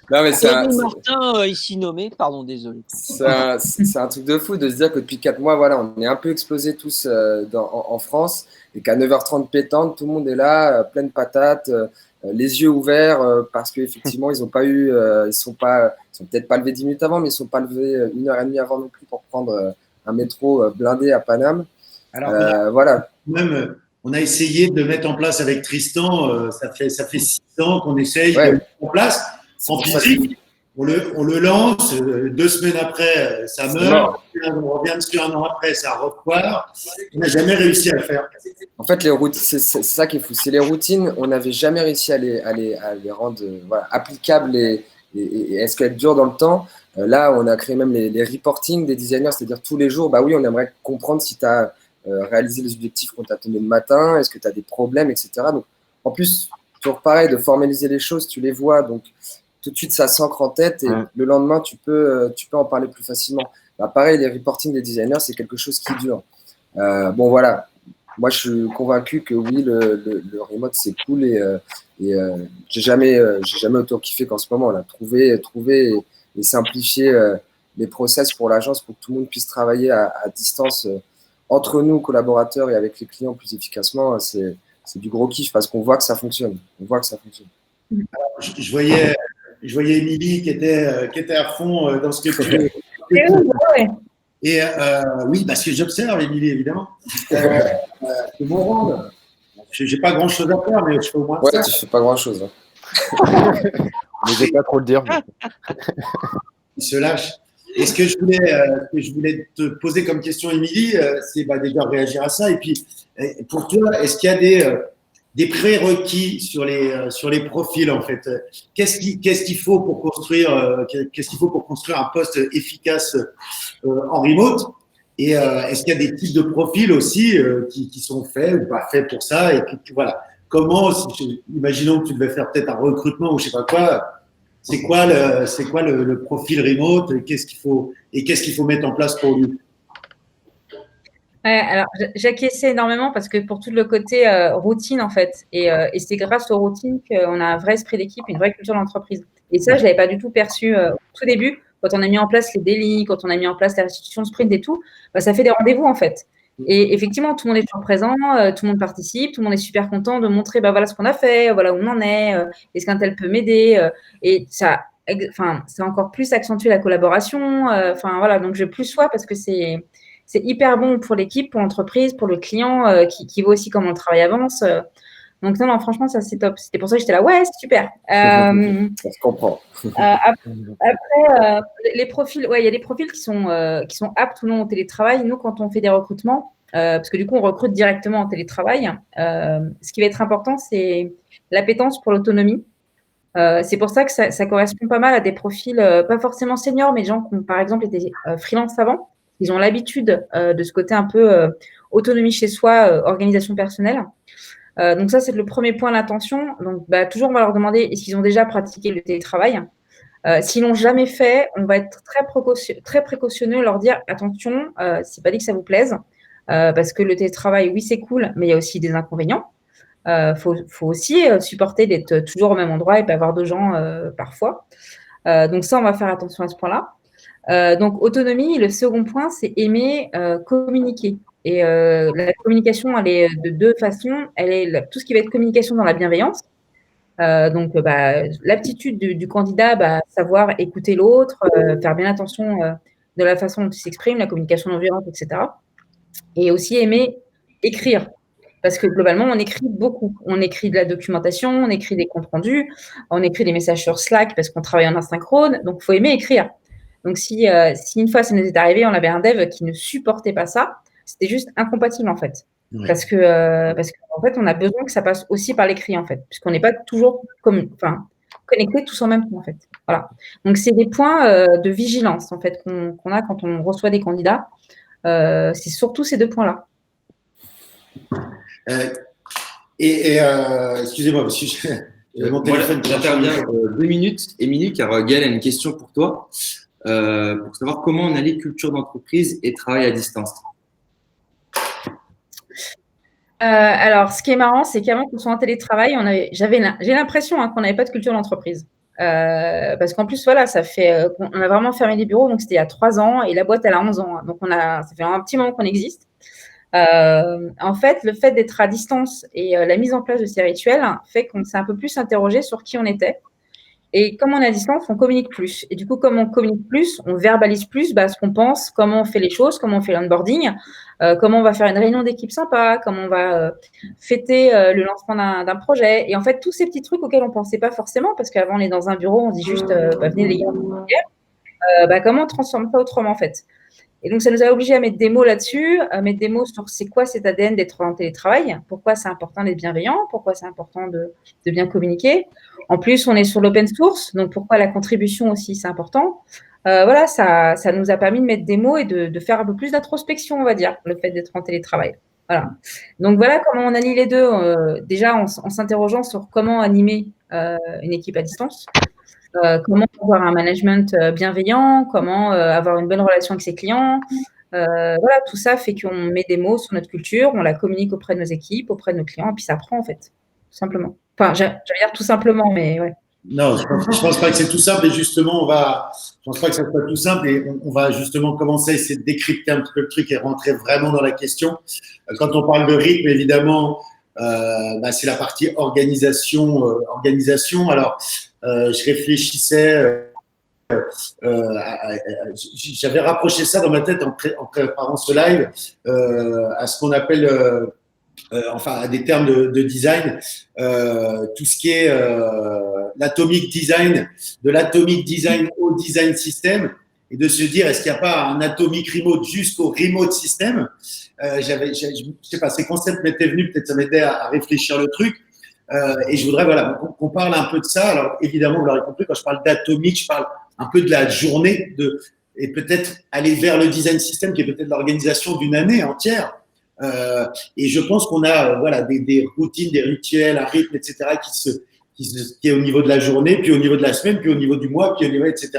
Non, mais Martin, ici nommé, pardon, désolé. C'est un truc de fou de se dire que depuis 4 mois, voilà, on est un peu explosés tous en France et qu'à 9h30 pétante, tout le monde est là, pleine patate, les yeux ouverts parce qu'effectivement, ils n'ont pas eu, ils sont peut-être pas levés 10 minutes avant, mais ils ne sont pas levés 1h30 avant non plus pour prendre un métro blindé à Paname. Alors, voilà. Même, on a essayé de mettre en place avec Tristan, ça fait 6 ans qu'on essaye de mettre en place en physique. On le lance, 2 semaines après, ça meurt. On revient dessus 1 an après, ça repart. On n'a jamais réussi à le faire. En fait, les routines, c'est ça qui est fou. C'est les routines, on n'avait jamais réussi à les rendre applicables et est-ce qu'elles durent dans le temps. Là, on a créé même les reporting des designers, c'est-à-dire tous les jours, bah oui, on aimerait comprendre si tu as réalisé les objectifs qu'on t'a donné le matin, est-ce que tu as des problèmes, etc. Donc, en plus, toujours pareil, de formaliser les choses, tu les vois, donc tout de suite, ça s'ancre en tête et le lendemain, tu peux en parler plus facilement. Bah, pareil, les reporting des designers, c'est quelque chose qui dure. Bon, voilà. Moi, je suis convaincu que oui, le remote, c'est cool et j'ai jamais autant kiffé qu'en ce moment. Là. Trouver et simplifier les process pour l'agence pour que tout le monde puisse travailler à distance entre nous, collaborateurs, et avec les clients plus efficacement, c'est du gros kiff parce qu'on voit que ça fonctionne. Alors, je voyais Émilie qui était à fond dans ce que tu fais. Et oui, parce que j'observe, Émilie, évidemment. C'est bon rôle. Je n'ai pas grand-chose à faire, mais je fais au moins ça. Ouais, tu fais pas grand-chose. Hein. Mais je vais pas trop le dire. Il se lâche. Et ce que je voulais te poser comme question, Émilie, c'est déjà réagir à ça. Et puis, pour toi, est-ce qu'il y a des prérequis sur les profils, en fait? Qu'est-ce qu'il faut pour construire un poste efficace en remote? Et est-ce qu'il y a des types de profils aussi qui sont faits ou pas faits pour ça? Et puis, voilà. Comment, imaginons que tu devais faire peut-être un recrutement ou je sais pas quoi, c'est quoi le profil remote? Qu'est-ce qu'il faut mettre en place pour lui? Ouais, alors j'acquiesçais énormément parce que pour tout le côté routine en fait, et c'est grâce aux routines qu'on a un vrai esprit d'équipe, une vraie culture d'entreprise. Et ça, je l'avais pas du tout perçu au tout début, quand on a mis en place les daily, quand on a mis en place la restitution de sprint et tout, ça fait des rendez-vous en fait. Et effectivement, tout le monde est toujours présent, tout le monde participe, tout le monde est super content de montrer voilà ce qu'on a fait, voilà où on en est, est-ce qu'un tel peut m'aider, et ça encore plus accentué la collaboration, voilà, donc je plus sois parce que c'est hyper bon pour l'équipe, pour l'entreprise, pour le client qui voit aussi comment le travail avance. Donc, non, franchement, ça, c'est top. C'était pour ça que j'étais là, ouais, c'est super. Ça se comprend. Après, les profils, ouais, il y a des profils qui sont aptes ou non au télétravail. Nous, quand on fait des recrutements, parce que du coup, on recrute directement en télétravail, ce qui va être important, c'est l'appétence pour l'autonomie. C'est pour ça que ça correspond pas mal à des profils, pas forcément seniors, mais des gens qui ont, par exemple, été freelance avant. Ils ont l'habitude de ce côté un peu autonomie chez soi, organisation personnelle. Donc ça, c'est le premier point, l'attention. Donc, toujours, on va leur demander est-ce qu'ils ont déjà pratiqué le télétravail. S'ils l'ont jamais fait, on va être très précautionneux, leur dire attention, c'est pas dit que ça vous plaise, parce que le télétravail, oui, c'est cool, mais il y a aussi des inconvénients. Faut aussi supporter d'être toujours au même endroit et pas avoir de gens parfois. Donc ça, on va faire attention à ce point-là. Donc, autonomie, le second point, c'est aimer communiquer. Et la communication, elle est de 2 façons. Elle est tout ce qui va être communication dans la bienveillance. Donc, l'aptitude du candidat, savoir écouter l'autre, faire bien attention de la façon dont il s'exprime, la communication non violente, etc. Et aussi aimer écrire. Parce que globalement, on écrit beaucoup. On écrit de la documentation, on écrit des comptes rendus, on écrit des messages sur Slack parce qu'on travaille en asynchrone. Donc, il faut aimer écrire. Donc, si une fois ça nous est arrivé, on avait un dev qui ne supportait pas ça, c'était juste incompatible, en fait. Oui. Parce que en fait, on a besoin que ça passe aussi par l'écrit, en fait, puisqu'on n'est pas toujours connectés tous en même temps, en fait. Voilà. Donc, c'est des points de vigilance, en fait, qu'on a quand on reçoit des candidats. C'est surtout ces 2 points-là. Excusez-moi, parce que mon téléphone. J'interviens 2 minutes, Émilie, car Gaël a une question pour toi, pour savoir comment on allie culture d'entreprise et travail à distance. Alors, ce qui est marrant, c'est qu'avant qu'on soit en télétravail, j'ai l'impression qu'on n'avait pas de culture d'entreprise. Parce qu'en plus, voilà, ça fait, on a vraiment fermé les bureaux, donc c'était il y a 3 ans, et la boîte, elle a 11 ans. Donc, ça fait un petit moment qu'on existe. En fait, le fait d'être à distance et la mise en place de ces rituels fait qu'on s'est un peu plus interrogé sur qui on était. Et comme on est à distance, on communique plus. Et du coup, comme on communique plus, on verbalise plus ce qu'on pense, comment on fait les choses, comment on fait l'onboarding, comment on va faire une réunion d'équipe sympa, comment on va fêter le lancement d'un projet. Et en fait, tous ces petits trucs auxquels on ne pensait pas forcément, parce qu'avant, on est dans un bureau, on dit juste venez les gars, comment on transforme ça autrement, en fait. Et donc, ça nous a obligés à mettre des mots là-dessus, à mettre des mots sur c'est quoi cet ADN d'être en télétravail, pourquoi c'est important d'être bienveillant, pourquoi c'est important de bien communiquer. En plus, on est sur l'open source, donc pourquoi la contribution aussi, c'est important. Voilà, ça nous a permis de mettre des mots et de faire un peu plus d'introspection, on va dire, le fait d'être en télétravail. Voilà. Donc, voilà comment on allie les deux. Déjà, en s'interrogeant sur comment animer une équipe à distance. Comment avoir un management bienveillant, comment avoir une bonne relation avec ses clients. Voilà, tout ça fait qu'on met des mots sur notre culture, on la communique auprès de nos équipes, auprès de nos clients, et puis ça prend, en fait, tout simplement. Enfin, j'allais dire tout simplement, mais ouais. Non, je pense pas que c'est tout simple, et justement, je pense pas que ça soit tout simple, et on va justement commencer à essayer de décrypter un petit peu le truc et rentrer vraiment dans la question. Quand on parle de rythme, évidemment, c'est la partie organisation. Alors, je réfléchissais, j'avais rapproché ça dans ma tête en préparant ce live à ce qu'on appelle, à des termes de design, tout ce qui est l'atomic design, de l'atomic design au design system, et de se dire est-ce qu'il n'y a pas un atomic remote jusqu'au remote system. Je sais pas, ces concepts m'étaient venus, peut-être ça m'aidait à réfléchir le truc. Et je voudrais qu'on parle un peu de ça. Alors évidemment, vous l'aurez compris, quand je parle d'atomique, je parle un peu de la journée et peut-être aller vers le design system qui est peut-être l'organisation d'une année entière. Et je pense qu'on a des routines, des rituels, un rythme, etc. qui est au niveau de la journée, puis au niveau de la semaine, puis au niveau du mois, puis au niveau, etc.,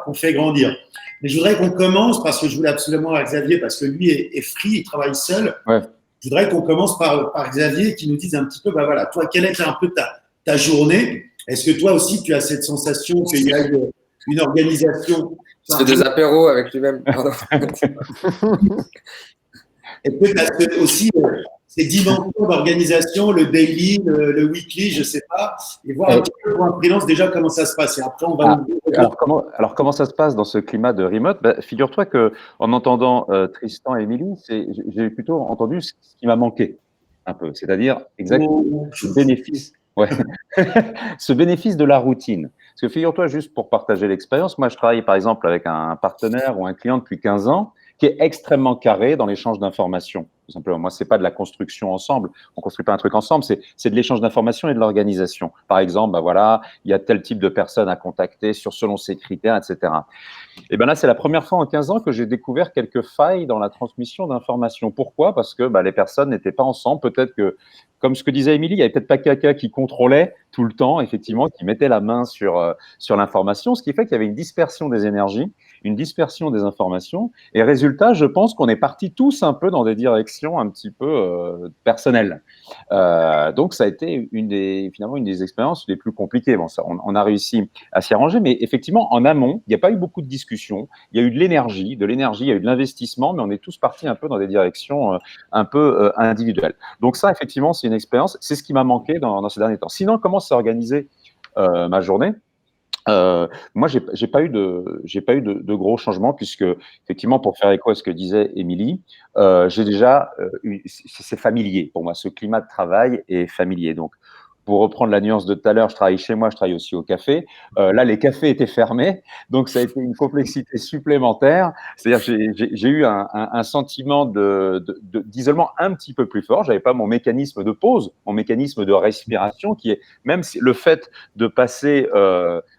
qu'on fait grandir. Mais je voudrais qu'on commence, parce que je voulais absolument avoir Xavier, parce que lui est free, il travaille seul. Ouais. Je voudrais qu'on commence par Xavier, qui nous dise un petit peu, toi, quelle est un peu ta journée? Est-ce que toi aussi, tu as cette sensation qu'il y a une organisation? Il fait des apéros avec lui-même. Est-ce que tu as aussi ces dimensions d'organisation, le daily, le weekly, je ne sais pas, et voir un petit peu pour un freelance déjà comment ça se passe. Et après, on va. Alors, comment ça se passe dans ce climat de remote? Figure-toi qu'en entendant Tristan et Émilie, j'ai plutôt entendu ce qui m'a manqué un peu, c'est-à-dire exactement ce bénéfice. Ouais. Ce bénéfice de la routine. Parce que figure-toi, juste pour partager l'expérience, moi je travaille par exemple avec un partenaire ou un client depuis 15 ans qui est extrêmement carré dans l'échange d'informations. Tout simplement. Moi, c'est pas de la construction ensemble. On construit pas un truc ensemble. C'est de l'échange d'informations et de l'organisation. Par exemple, il y a tel type de personnes à contacter selon ces critères, etc. Et là, c'est la première fois en 15 ans que j'ai découvert quelques failles dans la transmission d'informations. Pourquoi? Parce que les personnes n'étaient pas ensemble. Peut-être que, comme ce que disait Émilie, il n'y avait peut-être pas quelqu'un qui contrôlait tout le temps, effectivement, qui mettait la main sur l'information, ce qui fait qu'il y avait une dispersion des énergies, une dispersion des informations. Et résultat, je pense qu'on est partis tous un peu dans des directions un petit peu personnelles. Donc, ça a été finalement une des expériences les plus compliquées. Bon, on a réussi à s'y arranger, mais effectivement, en amont, il n'y a pas eu beaucoup de discussions. Il y a eu de l'énergie, il y a eu de l'investissement, mais on est tous partis un peu dans des directions un peu individuelles. Donc ça, effectivement, c'est une expérience. C'est ce qui m'a manqué dans ces derniers temps. Sinon, comment s'est organisée ma journée? Moi, j'ai pas eu de gros changements puisque effectivement, pour faire écho à ce que disait Émilie, j'ai déjà c'est familier pour moi. Ce climat de travail est familier. Donc, pour reprendre la nuance de tout à l'heure, je travaille chez moi, je travaille aussi au café. Là, les cafés étaient fermés, donc ça a été une complexité supplémentaire. C'est-à-dire que j'ai eu un sentiment d'isolement un petit peu plus fort. J'avais pas mon mécanisme de pause, mon mécanisme de respiration, qui est, même si le fait de passer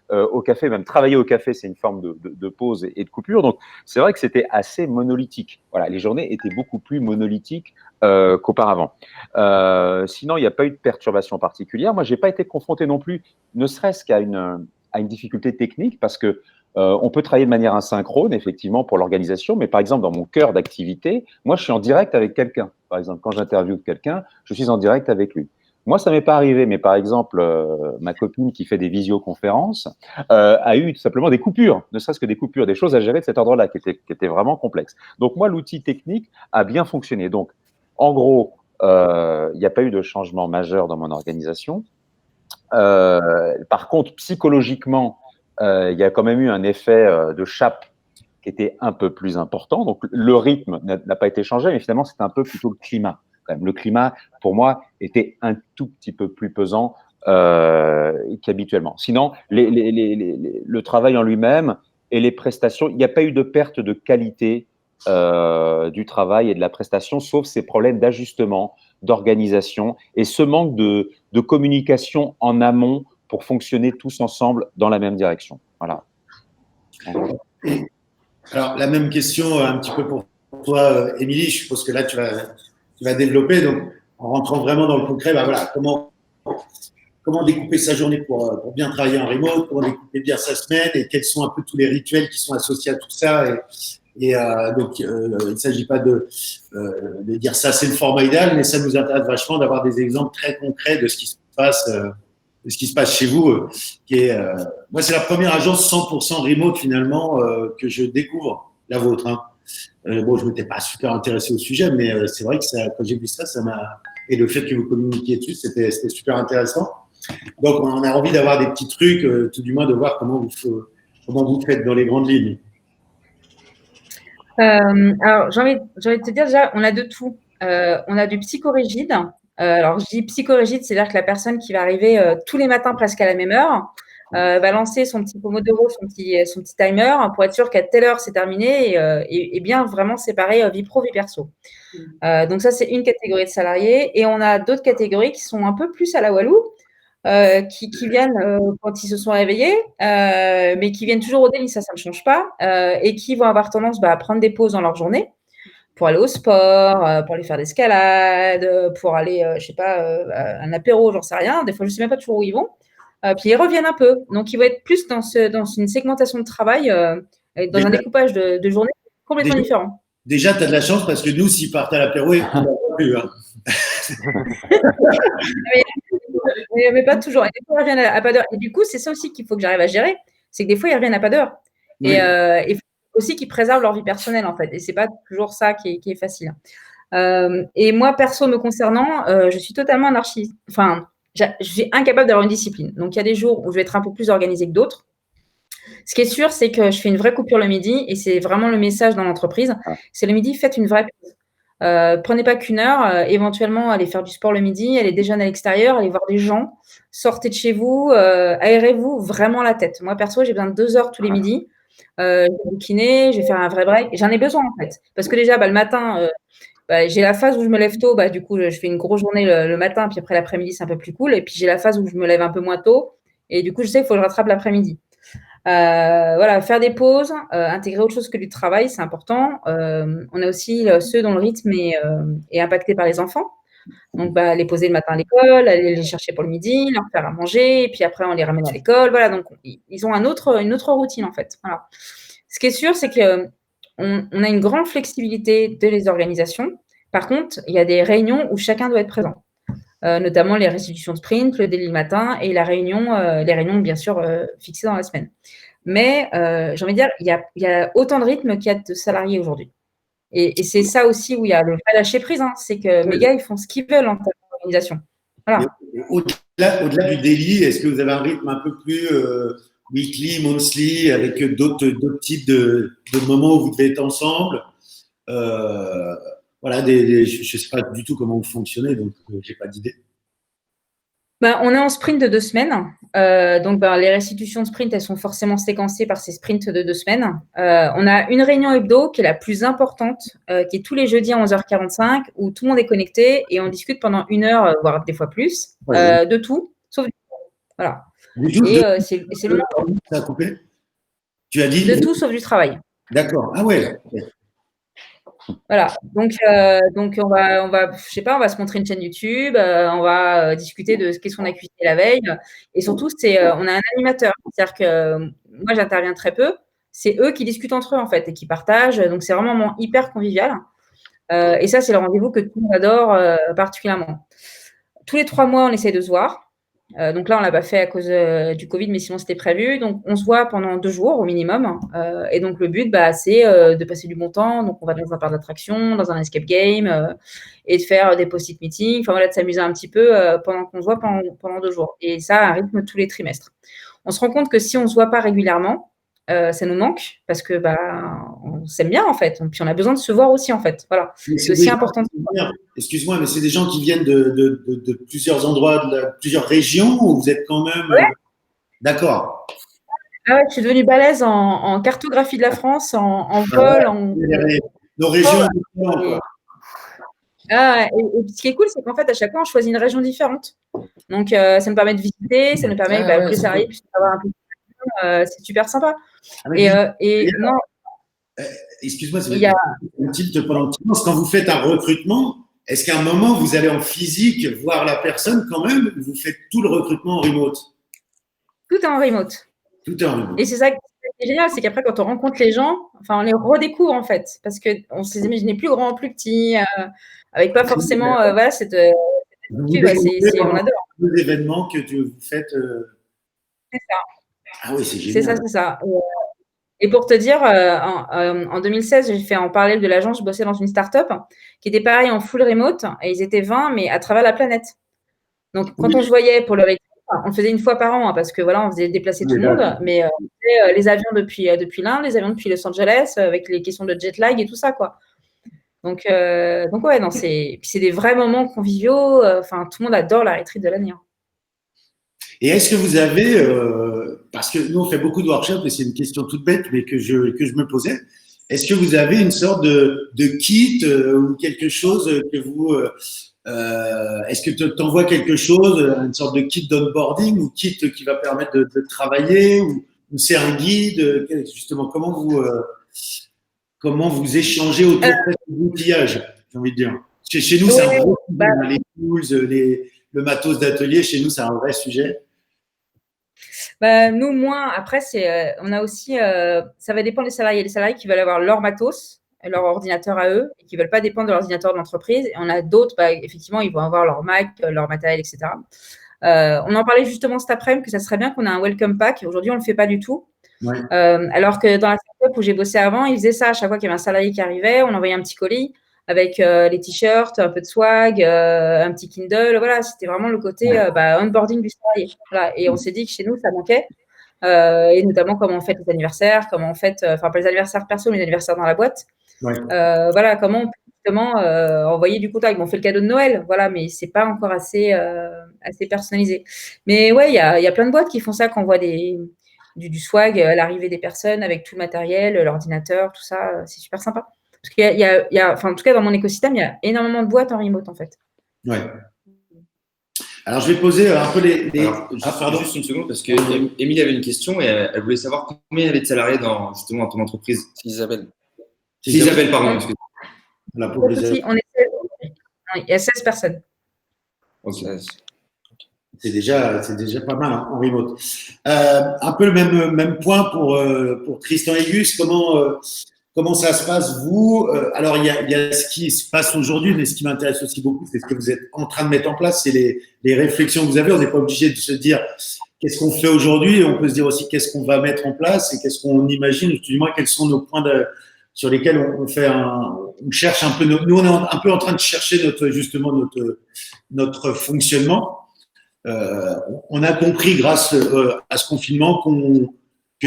au café, même travailler au café, c'est une forme de pause et de coupure. Donc, c'est vrai que c'était assez monolithique. Voilà, les journées étaient beaucoup plus monolithiques qu'auparavant. Sinon, il n'y a pas eu de perturbation particulière. Moi, je n'ai pas été confronté non plus, ne serait-ce qu'à une difficulté technique, parce que on peut travailler de manière asynchrone, effectivement, pour l'organisation, mais par exemple, dans mon cœur d'activité, moi, je suis en direct avec quelqu'un. Par exemple, quand j'interviewe quelqu'un, je suis en direct avec lui. Moi, ça m'est pas arrivé, mais par exemple, ma copine qui fait des visioconférences a eu tout simplement des coupures, ne serait-ce que des coupures, des choses à gérer de cet ordre-là qui étaient vraiment complexes. Donc moi, l'outil technique a bien fonctionné. Donc, en gros, il n'y a pas eu de changement majeur dans mon organisation. Par contre, psychologiquement, il y a quand même eu un effet de chape qui était un peu plus important. Donc, le rythme n'a pas été changé, mais finalement, c'était un peu plutôt le climat. Quand même. Le climat, pour moi, était un tout petit peu plus pesant qu'habituellement. Sinon, le travail en lui-même et les prestations, il n'y a pas eu de perte de qualité du travail et de la prestation, sauf ces problèmes d'ajustement, d'organisation et ce manque de communication en amont pour fonctionner tous ensemble dans la même direction. Voilà. Alors, la même question un petit peu pour toi, Émilie. Je suppose que là, tu vas développer. Donc, en rentrant vraiment dans le concret, bah voilà, comment découper sa journée pour bien travailler en remote, comment découper bien sa semaine et quels sont un peu tous les rituels qui sont associés à tout ça. Donc, il ne s'agit pas de dire ça, c'est le format idéal, mais ça nous intéresse vachement d'avoir des exemples très concrets de ce qui se passe. De ce qui se passe chez vous, moi, c'est la première agence 100% remote finalement que je découvre, la vôtre. Hein. Bon, je m'étais pas super intéressé au sujet, mais c'est vrai que quand j'ai vu ça m'a et le fait que vous communiquiez dessus, c'était super intéressant. Donc, on a envie d'avoir des petits trucs, tout du moins de voir comment vous faites dans les grandes lignes. Alors, j'ai envie de te dire déjà, on a de tout. On a du psychorigide. Alors, je dis psychorigide, c'est-à-dire que la personne qui va arriver tous les matins presque à la même heure va lancer son petit pomodoro, son petit timer pour être sûr qu'à telle heure, c'est terminé et bien vraiment séparer vie pro, vie perso. Donc, ça, c'est une catégorie de salariés. Et on a d'autres catégories qui sont un peu plus à la Walou, qui viennent quand ils se sont réveillés, mais qui viennent toujours au délit, ça ne change pas, et qui vont avoir tendance à prendre des pauses dans leur journée pour aller au sport, pour aller faire l'escalade, pour aller, je sais pas, un apéro, j'en sais rien. Des fois, je ne sais même pas toujours où ils vont. Puis ils reviennent un peu. Donc, ils vont être plus dans une segmentation de travail, dans un découpage de journée complètement différent. Déjà, tu as de la chance parce que nous, s'ils partent à l'apéro, ils ne vont plus. Hein. mais pas toujours. Et des fois, ils reviennent à pas d'heure. Et du coup, c'est ça aussi qu'il faut que j'arrive à gérer. C'est que des fois, ils reviennent à pas d'heure. Oui. Et il faut aussi qu'ils préservent leur vie personnelle, en fait. Et ce n'est pas toujours ça qui est facile. Et moi, perso, me concernant, je suis totalement anarchiste. Enfin, je suis incapable d'avoir une discipline. Donc, il y a des jours où je vais être un peu plus organisée que d'autres. Ce qui est sûr, c'est que je fais une vraie coupure le midi et c'est vraiment le message dans l'entreprise. C'est le midi, faites une vraie pause. Prenez pas qu'une heure, éventuellement allez faire du sport le midi, allez déjeuner à l'extérieur, allez voir des gens, sortez de chez vous, aérez-vous vraiment la tête. Moi, perso, j'ai besoin de 2 heures tous les midis. Je vais bouquiner, je vais faire un vrai break. J'en ai besoin, en fait. Parce que déjà, le matin, j'ai la phase où je me lève tôt. Du coup, je fais une grosse journée le matin, puis après, l'après-midi, c'est un peu plus cool. Et puis, j'ai la phase où je me lève un peu moins tôt. Et du coup, je sais qu'il faut que je rattrape l'après-midi. Voilà, faire des pauses, intégrer autre chose que du travail, c'est important. On a aussi ceux dont le rythme est impacté par les enfants. Donc, les poser le matin à l'école, aller les chercher pour le midi, leur faire à manger, et puis après, on les ramène à l'école. Voilà, donc ils ont une autre routine, en fait. Voilà. Ce qui est sûr, c'est qu'on a une grande flexibilité de les organisations. Par contre, il y a des réunions où chacun doit être présent. Notamment les restitutions de sprint, le daily matin et les réunions bien sûr fixées dans la semaine. Mais j'ai envie de dire, il y a autant de rythme qu'il y a de salariés aujourd'hui. Et c'est ça aussi où il y a le vrai lâcher prise, hein, c'est que mes gars, ils font ce qu'ils veulent en termes d'organisation. Voilà. Au-delà du daily, est-ce que vous avez un rythme un peu plus weekly, monthly, avec d'autres types de moments où vous devez être ensemble voilà, je ne sais pas du tout comment vous fonctionnez, donc je n'ai pas d'idée. On est en sprint de 2 semaines. Donc, les restitutions de sprint, elles sont forcément séquencées par ces sprints de 2 semaines. On a une réunion hebdo qui est la plus importante, qui est tous les jeudis à 11h45, où tout le monde est connecté et on discute pendant 1 heure, voire des fois plus, de tout, sauf du travail. Voilà. Et c'est le moment. Ça a coupé. Tu as dit de tout sauf du travail. D'accord. Ah ouais. Voilà, donc on va, je sais pas, on va se montrer une chaîne YouTube, on va discuter de qu'est-ce qu'on a cuisiné la veille, et surtout on a un animateur, c'est-à-dire que moi j'interviens très peu, c'est eux qui discutent entre eux en fait et qui partagent, donc c'est vraiment un moment hyper convivial, et ça c'est le rendez-vous que tout le monde adore particulièrement. Tous les 3 mois on essaie de se voir. Donc là, on ne l'a pas fait à cause du Covid, mais sinon, c'était prévu. Donc, on se voit pendant 2 jours au minimum. Et donc, le but, c'est de passer du bon temps. Donc, on va dans un parc d'attractions, dans un escape game et de faire des post-it meetings. Enfin, voilà, de s'amuser un petit peu pendant qu'on se voit pendant 2 jours. Et ça, à un rythme tous les trimestres. On se rend compte que si on ne se voit pas régulièrement, ça nous manque parce que on s'aime bien en fait. Puis on a besoin de se voir aussi en fait. Voilà. C'est aussi important. Excuse-moi, mais c'est des gens qui viennent de plusieurs endroits, de plusieurs régions ou vous êtes quand même. Ouais. D'accord. Ah ouais, je suis devenue balèze en cartographie de la France, en vol, nos régions. Et ce qui est cool, c'est qu'en fait, à chaque fois, on choisit une région différente. Donc, ça nous permet de visiter, ça nous permet que les salariés puissent avoir un peu de c'est super sympa. Non. Excuse-moi, c'est un tilt pendant le petit moment. Quand vous faites un recrutement, est-ce qu'à un moment, vous allez en physique voir la personne quand même ou vous faites tout le recrutement en remote? Tout est en remote. Tout est en remote. Et c'est ça qui est génial, c'est qu'après, quand on rencontre les gens, on les redécouvre en fait, parce qu'on s'est imaginé plus grands, plus petits, avec pas forcément, cette on adore. Les événements que vous faites. C'est ça. Ah oui, c'est génial. C'est ça. Et pour te dire, en 2016, j'ai fait en parallèle de l'agence, je bossais dans une start-up qui était pareil en full remote, et ils étaient 20, mais à travers la planète. Donc, quand on se voyait pour le on le faisait 1 fois par an, parce que voilà, on faisait déplacer tout le monde, mais on faisait les avions depuis l'Inde, les avions depuis Los Angeles, avec les questions de jet lag et tout ça, quoi. Donc ouais, non, c'est des vrais moments conviviaux. Tout le monde adore la retreat de l'année. Et est-ce que vous avez, parce que nous on fait beaucoup de workshops et c'est une question toute bête mais que je me posais, est-ce que vous avez une sorte de kit ou quelque chose que vous, est-ce que tu envoies quelque chose, une sorte de kit d'onboarding ou kit qui va permettre de travailler ou c'est un guide, justement comment vous échangez autour de l'outillage, j'ai envie de dire. Parce que chez nous c'est un gros sujet, les tools, le matos d'atelier, chez nous c'est un vrai sujet. Nous, moins. Après, on a aussi, ça va dépendre des salariés. Les salariés qui veulent avoir leur matos, leur ordinateur à eux, et qui ne veulent pas dépendre de l'ordinateur de l'entreprise. Et on a d'autres, effectivement, ils vont avoir leur Mac, leur matériel, etc. On en parlait justement cet après-midi que ça serait bien qu'on ait un welcome pack. Aujourd'hui, on ne le fait pas du tout. Ouais. Alors que dans la startup où j'ai bossé avant, ils faisaient ça à chaque fois qu'il y avait un salarié qui arrivait, on envoyait un petit colis avec les t-shirts, un peu de swag, un petit Kindle. Voilà, c'était vraiment le côté onboarding du salarié. Voilà. Et on s'est dit que chez nous, ça manquait. Et notamment comment on fait les anniversaires, comment on fait, pas les anniversaires perso, mais les anniversaires dans la boîte. Ouais. Voilà, comment on peut justement envoyer du contact. On fait le cadeau de Noël, voilà, mais c'est pas encore assez personnalisé. Mais ouais, il y a plein de boîtes qui font ça, qu'on voit du swag à l'arrivée des personnes avec tout le matériel, l'ordinateur, tout ça. C'est super sympa. Parce qu'il y a, en tout cas, dans mon écosystème, il y a énormément de boîtes en remote, en fait. Ouais. Alors, je vais poser un peu pardon, juste une seconde, parce qu'Émilie avait une question et elle voulait savoir combien il y avait de salariés dans ton entreprise. C'est Isabelle. C'est Isabelle, pardon. Excusez-moi. Il y a 16 personnes. Okay. C'est déjà pas mal en remote. Un peu le même point pour Tristan et Gus. Comment ça se passe, vous? Alors, il y a ce qui se passe aujourd'hui, mais ce qui m'intéresse aussi beaucoup, c'est ce que vous êtes en train de mettre en place, c'est les réflexions que vous avez. On n'est pas obligé de se dire qu'est-ce qu'on fait aujourd'hui, on peut se dire aussi qu'est-ce qu'on va mettre en place et qu'est-ce qu'on imagine, ou du moins quels sont nos points sur lesquels on cherche un peu. Nous, on est un peu en train de chercher notre fonctionnement. On a compris grâce à ce confinement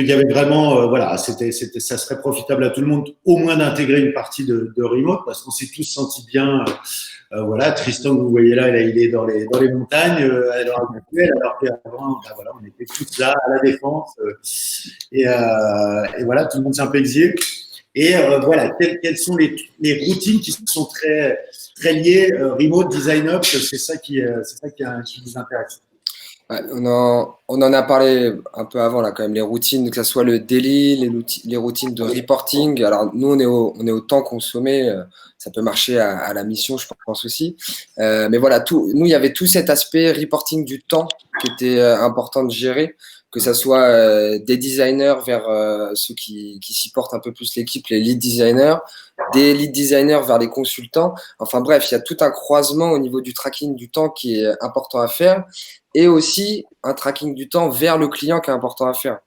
qu'il y avait vraiment, voilà, ça serait profitable à tout le monde, au moins d'intégrer une partie de remote, parce qu'on s'est tous sentis bien. Voilà, Tristan, que vous voyez là, il est dans les montagnes à l'heure actuelle, alors qu'avant, ben voilà, on était tous là à la défense. Et voilà, tout le monde s'est un peu exilé. Et voilà, quelles sont les routines qui sont très, très liées remote, design up, c'est ça qui nous intéresse. Ouais, on en a parlé un peu avant, là, quand même, les routines, que ce soit le daily, les routines de reporting. Alors, nous, on est au temps consommé, ça peut marcher à la mission, je pense aussi. Mais voilà, nous, il y avait tout cet aspect reporting du temps qui était important de gérer, que ce soit des designers vers ceux qui supportent un peu plus l'équipe, les lead designers, des lead designers vers les consultants. Enfin bref, il y a tout un croisement au niveau du tracking du temps qui est important à faire, et aussi un tracking du temps vers le client qui est important à faire.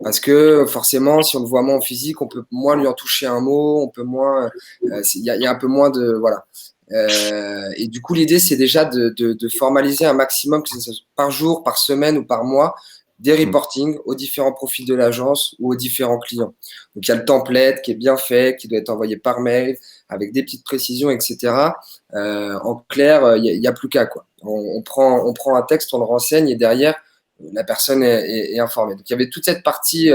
Parce que forcément, si on le voit moins en physique, on peut moins lui en toucher un mot, on peut moins, il y a un peu moins de, voilà. Et du coup, l'idée, c'est déjà de formaliser un maximum, que ce soit par jour, par semaine ou par mois, des reportings aux différents profils de l'agence ou aux différents clients. Donc, il y a le template qui est bien fait, qui doit être envoyé par mail, avec des petites précisions, etc. En clair, il y a plus qu'à, quoi. On prend un texte, on le renseigne, et derrière, la personne est informée. Donc, il y avait toute cette partie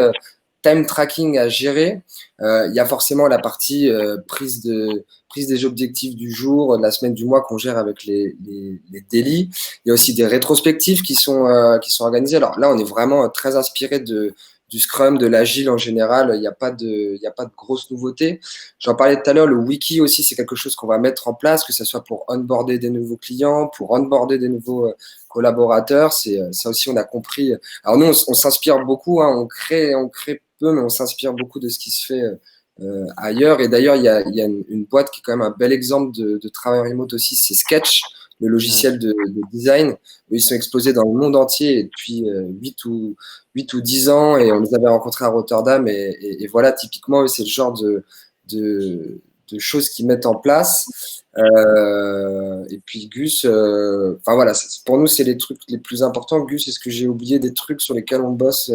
time tracking à gérer. Il y a forcément la partie prise des objectifs du jour, de la semaine, du mois qu'on gère avec les daily. Il y a aussi des rétrospectives qui sont organisées. Alors là, on est vraiment très inspiré du Scrum, de l'Agile en général. Il n'y a pas de grosses nouveautés. J'en parlais tout à l'heure, le wiki aussi, c'est quelque chose qu'on va mettre en place, que ce soit pour onboarder des nouveaux clients, pour onboarder des nouveaux collaborateurs. Ça aussi, on a compris. Alors nous, on s'inspire beaucoup, hein, on crée peu, mais on s'inspire beaucoup de ce qui se fait ailleurs. Et d'ailleurs, il y a une boîte qui est quand même un bel exemple de travail remote aussi, c'est Sketch, le logiciel de design. Ils sont exposés dans le monde entier depuis 8 ou 10 ans, et on les avait rencontrés à Rotterdam. Et voilà, typiquement, c'est le genre de choses qu'ils mettent en place. Et puis Gus, enfin voilà, pour nous, c'est les trucs les plus importants. Gus, est-ce que j'ai oublié des trucs sur lesquels on bosse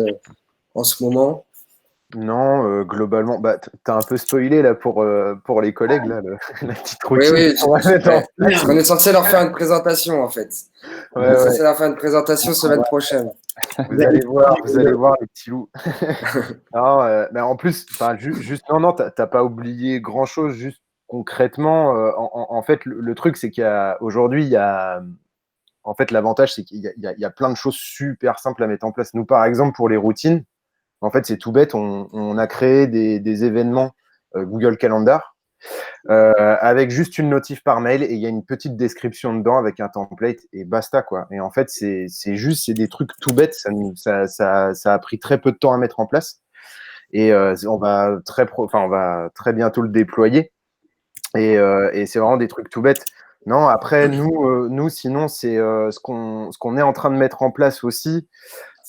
en ce moment? Non, globalement, bah, t'as un peu spoilé là pour les collègues, là, la petite routine. Oui, qu'on va mettre en place. on est censé leur faire une présentation, en fait. On est censé leur faire une présentation semaine prochaine. Vous allez voir les petits loups. Non, mais en plus, juste, non, t'as pas oublié grand-chose, juste concrètement. En fait, le truc, c'est qu'aujourd'hui, en fait, l'avantage, c'est qu'il y a plein de choses super simples à mettre en place. Nous, par exemple, pour les routines, en fait, c'est tout bête. On a créé des événements Google Calendar avec juste une notif par mail, et il y a une petite description dedans avec un template, et basta, quoi. Et en fait, c'est des trucs tout bêtes. Ça a pris très peu de temps à mettre en place, et on va très bientôt le déployer. Et c'est vraiment des trucs tout bêtes. Non, après, nous sinon, c'est ce qu'on est en train de mettre en place aussi.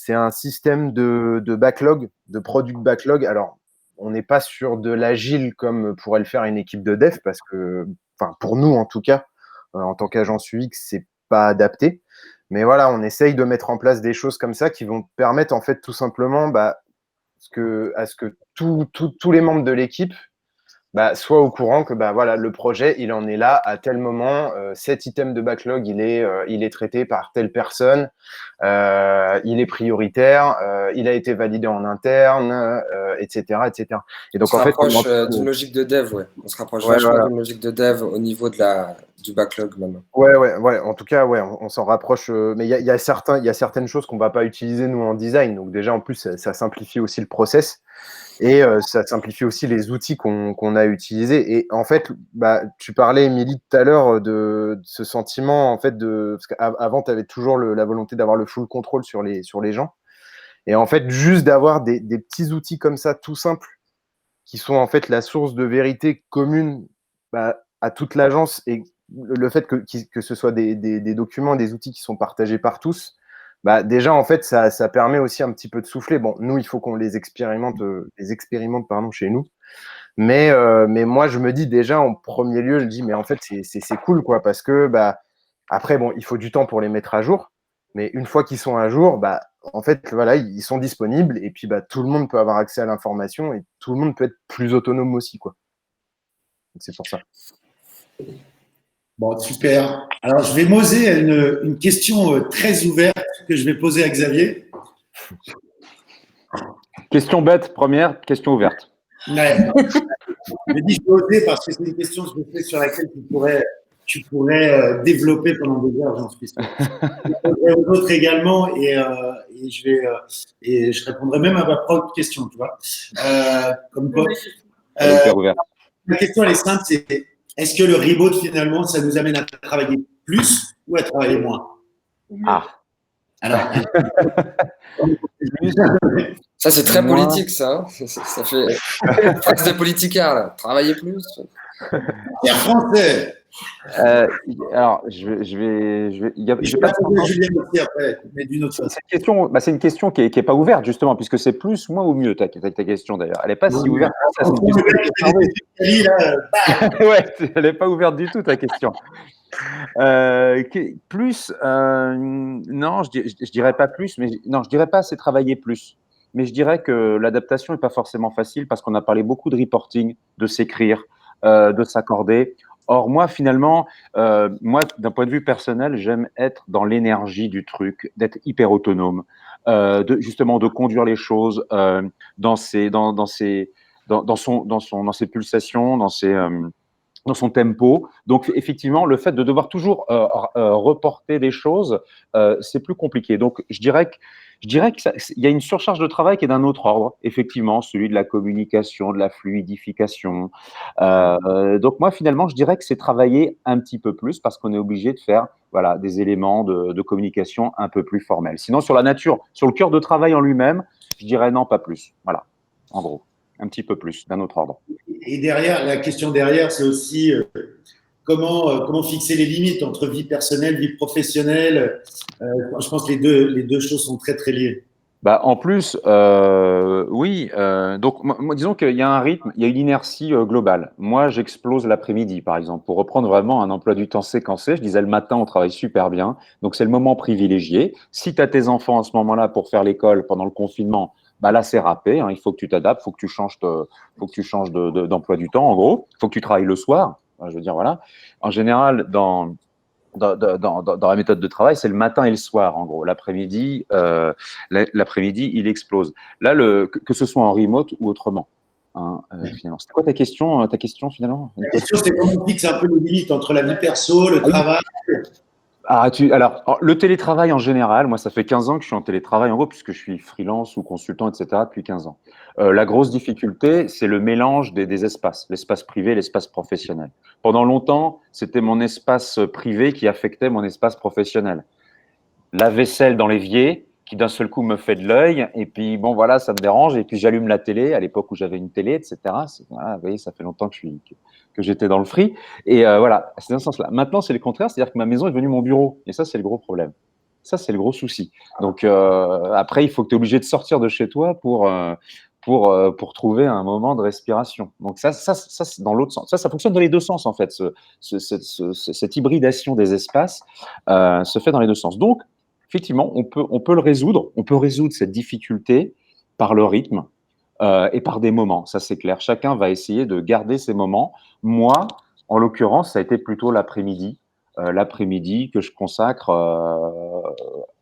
C'est un système de backlog, de product backlog. Alors, on n'est pas sur de l'agile comme pourrait le faire une équipe de dev, parce que, enfin, pour nous en tout cas, en tant qu'agence UX, c'est pas adapté. Mais voilà, on essaye de mettre en place des choses comme ça qui vont permettre, en fait, tout simplement, à ce que tous les membres de l'équipe soient au courant que voilà, le projet, il en est là à tel moment, cet item de backlog, il est traité par telle personne, il est prioritaire, il a été validé en interne, etc., etc. Et donc, on se en fait, rapproche d'une logique de dev, ouais. On se rapproche vachement d'une logique de dev au niveau du backlog maintenant. Ouais. En tout cas, ouais, on s'en rapproche. Mais il y a certaines choses qu'on va pas utiliser nous en design. Donc déjà, en plus, ça simplifie aussi le process. Et ça simplifie aussi les outils qu'on a utilisés. Et en fait, tu parlais, Émilie, tout à l'heure de ce sentiment, en fait, parce qu'avant, tu avais toujours la volonté d'avoir le full contrôle sur les gens. Et en fait, juste d'avoir des petits outils comme ça, tout simples, qui sont en fait la source de vérité commune à toute l'agence, et le fait que ce soit des documents, des outils qui sont partagés par tous, déjà, en fait, ça permet aussi un petit peu de souffler. Bon, nous, il faut qu'on les expérimente chez nous. Mais moi, je me dis déjà, en premier lieu, je dis, mais en fait, c'est cool, quoi, parce que, après, bon, il faut du temps pour les mettre à jour. Mais une fois qu'ils sont à jour, bah, en fait, voilà, ils sont disponibles et puis bah, tout le monde peut avoir accès à l'information et tout le monde peut être plus autonome aussi, quoi. Donc, c'est pour ça. Bon, super. Alors, je vais m'oser à une question très ouverte que je vais poser à Xavier. Question bête, première, question ouverte. Ouais. Je dis je vais oser parce que c'est une question que je fais sur laquelle tu pourrais développer pendant 2 heures, j'en suis sûr. Je poserai aux autres également et je répondrai même à ma propre question, tu vois. Comme quoi. Elle est hyper ouverte. La question, elle est simple, c'est est-ce que le remote, finalement, ça nous amène à travailler plus ou à travailler moins? Ah. Alors, ça, c'est très politique, ça. Ça fait phrase de politicard, là. Travailler plus. C'est français. Alors, je vais Je vais pas poser à Julien aussi après, mais d'une autre façon. C'est une question qui est pas ouverte, justement, puisque c'est plus, moins ou mieux ta question, d'ailleurs. Elle n'est pas si ouverte. Ça, c'est une question. Ouais, elle n'est pas ouverte du tout, ta question. Plus, non, je dirais pas plus, mais non, je dirais pas c'est travailler plus. Mais je dirais que l'adaptation n'est pas forcément facile parce qu'on a parlé beaucoup de reporting, de s'écrire, de s'accorder. Or, moi, finalement, d'un point de vue personnel, j'aime être dans l'énergie du truc, d'être hyper autonome, justement de conduire les choses dans ses pulsations, dans son tempo. Donc, effectivement, le fait de devoir toujours reporter des choses, c'est plus compliqué. Donc, je dirais qu'il y a une surcharge de travail qui est d'un autre ordre, effectivement, celui de la communication, de la fluidification. Donc, moi, finalement, je dirais que c'est travailler un petit peu plus parce qu'on est obligé de faire voilà, des éléments de communication un peu plus formels. Sinon, sur la nature, sur le cœur de travail en lui-même, je dirais non, pas plus. Voilà, en gros, un petit peu plus, d'un autre ordre. Et derrière, la question derrière, c'est aussi comment fixer les limites entre vie personnelle, vie professionnelle. Je pense que les deux choses sont très, très liées. Bah, en plus, oui. Donc, moi, disons qu'il y a un rythme, il y a une inertie globale. Moi, j'explose l'après-midi, par exemple, pour reprendre vraiment un emploi du temps séquencé. Je disais le matin, on travaille super bien, donc c'est le moment privilégié. Si tu as tes enfants à ce moment-là pour faire l'école pendant le confinement, bah là, c'est râpé. Il faut que tu t'adaptes, faut que tu changes d'emploi du temps, en gros. Il faut que tu travailles le soir. Je veux dire, voilà. En général, dans la méthode de travail, c'est le matin et le soir, en gros. L'après-midi, il explose. Là, que ce soit en remote ou autrement. Finalement. C'était quoi ta question finalement? La question, c'est comment on fixe un peu les limites entre la vie perso, le travail. Alors, le télétravail en général, moi, ça fait 15 ans que je suis en télétravail, en gros, puisque je suis freelance ou consultant, etc., depuis 15 ans. La grosse difficulté, c'est le mélange des espaces, l'espace privé et l'espace professionnel. Pendant longtemps, c'était mon espace privé qui affectait mon espace professionnel. La vaisselle dans l'évier, qui d'un seul coup me fait de l'œil, et puis bon, voilà, ça me dérange, et puis j'allume la télé, à l'époque où j'avais une télé, etc. Voilà, vous voyez, ça fait longtemps que j'étais dans le free, et voilà, c'est dans ce sens-là. Maintenant, c'est le contraire, c'est-à-dire que ma maison est devenue mon bureau, et ça, c'est le gros problème. Ça, c'est le gros souci. Donc, après, il faut que tu es obligé de sortir de chez toi pour trouver un moment de respiration. Donc, ça c'est dans l'autre sens. Ça fonctionne dans les deux sens, en fait. Cette hybridation des espaces se fait dans les deux sens. Donc, effectivement, on peut le résoudre. On peut résoudre cette difficulté par le rythme et par des moments. Ça, c'est clair. Chacun va essayer de garder ses moments. Moi, en l'occurrence, ça a été plutôt l'après-midi. L'après-midi que je consacre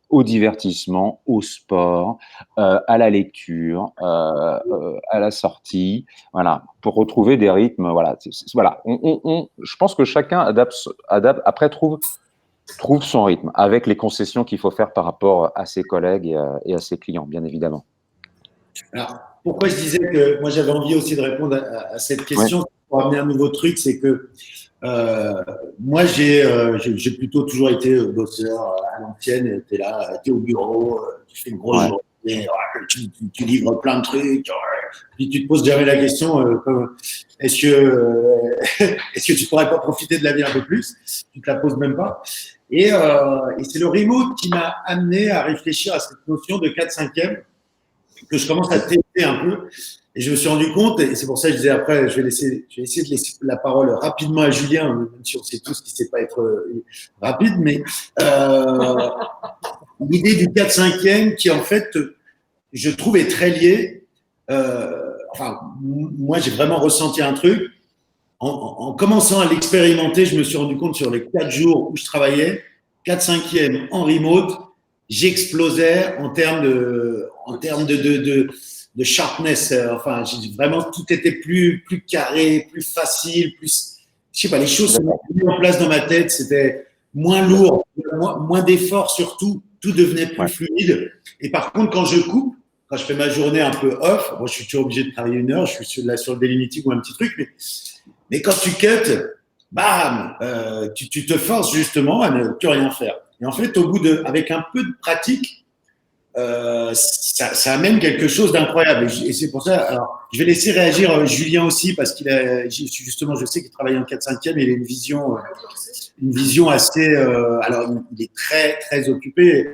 au divertissement, au sport, à la lecture, à la sortie, voilà, pour retrouver des rythmes. Voilà, voilà. Je pense que chacun adapte après trouve son rythme avec les concessions qu'il faut faire par rapport à ses collègues et à ses clients, bien évidemment. Alors, pourquoi je disais que moi j'avais envie aussi de répondre à cette question, pour amener un nouveau truc, c'est que moi j'ai plutôt toujours été bosseur à l'ancienne, tu es là, tu es au bureau, tu fais une grosse journée, tu livres plein de trucs, puis tu te poses jamais la question est-ce que tu pourrais pas profiter de la vie un peu plus? Tu te la poses même pas. Et c'est le remote qui m'a amené à réfléchir à cette notion de 4/5e que je commence à tester un peu. Et je me suis rendu compte, et c'est pour ça que je disais après, je vais essayer de laisser la parole rapidement à Julien, même si on sait tous qu'il ne sait pas être rapide, mais l'idée du 4/5e qui, en fait, je trouve est très liée. Moi, j'ai vraiment ressenti un truc. En commençant à l'expérimenter, je me suis rendu compte sur les 4 jours où je travaillais, 4/5e en remote, j'explosais en termes de sharpness. Vraiment, tout était plus carré, plus facile, plus, je sais pas, les choses se mettaient mieux en place dans ma tête. C'était moins lourd, moins d'efforts surtout. Tout devenait plus fluide. Et par contre, quand je coupe, quand je fais ma journée un peu off, moi, je suis toujours obligé de travailler 1 heure. Je suis là sur le daily meeting ou un petit truc, mais quand tu cut, bam, tu te forces justement à ne plus rien faire. Et en fait, avec un peu de pratique, ça amène quelque chose d'incroyable. Et c'est pour ça, alors, je vais laisser réagir Julien aussi, parce justement, je sais qu'il travaille en 4/5e et il a une vision assez, alors il est très, très occupé.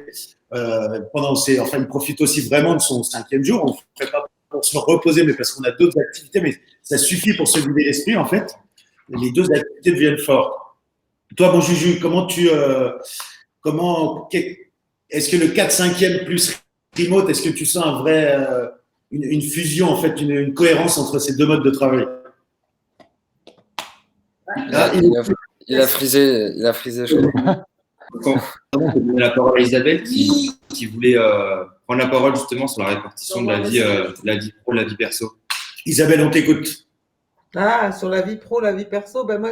Il profite aussi vraiment de son 5e jour. On ne fait pas pour se reposer, mais parce qu'on a d'autres activités, mais ça suffit pour se vider l'esprit, en fait. Les 2 activités deviennent fortes. Toi, mon Juju, est-ce que le 4/5e plus remote, est-ce que tu sens une fusion, en fait, une cohérence entre ces 2 modes de travail? Il a frisé, je crois. On va donner la parole à Isabelle qui voulait prendre la parole justement sur la répartition de la vie pro, la vie perso. Isabelle, on t'écoute. Ah, sur la vie pro, la vie perso, moi,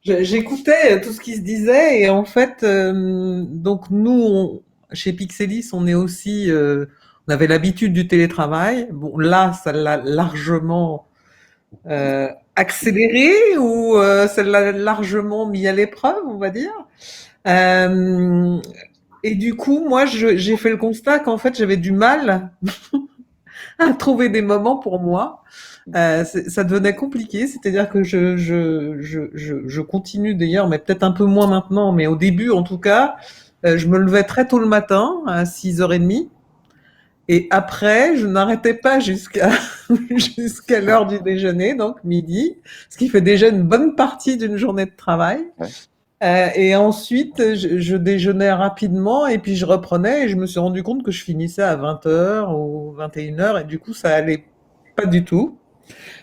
j'écoutais tout ce qui se disait et en fait, donc nous, chez Pixelis, on est aussi, on avait l'habitude du télétravail. Bon, là, ça l'a largement accéléré ou ça l'a largement mis à l'épreuve, on va dire. Et du coup, moi, j'ai fait le constat qu'en fait, j'avais du mal à trouver des moments pour moi. Ça devenait compliqué, c'est-à-dire que je continue d'ailleurs, mais peut-être un peu moins maintenant, mais au début, en tout cas, je me levais très tôt le matin, à 6h30, et après, je n'arrêtais pas jusqu'à l'heure du déjeuner, donc midi, ce qui fait déjà une bonne partie d'une journée de travail. Ouais. Et ensuite, je déjeunais rapidement et puis je reprenais et je me suis rendu compte que je finissais à 20h ou 21h et du coup, ça allait pas du tout.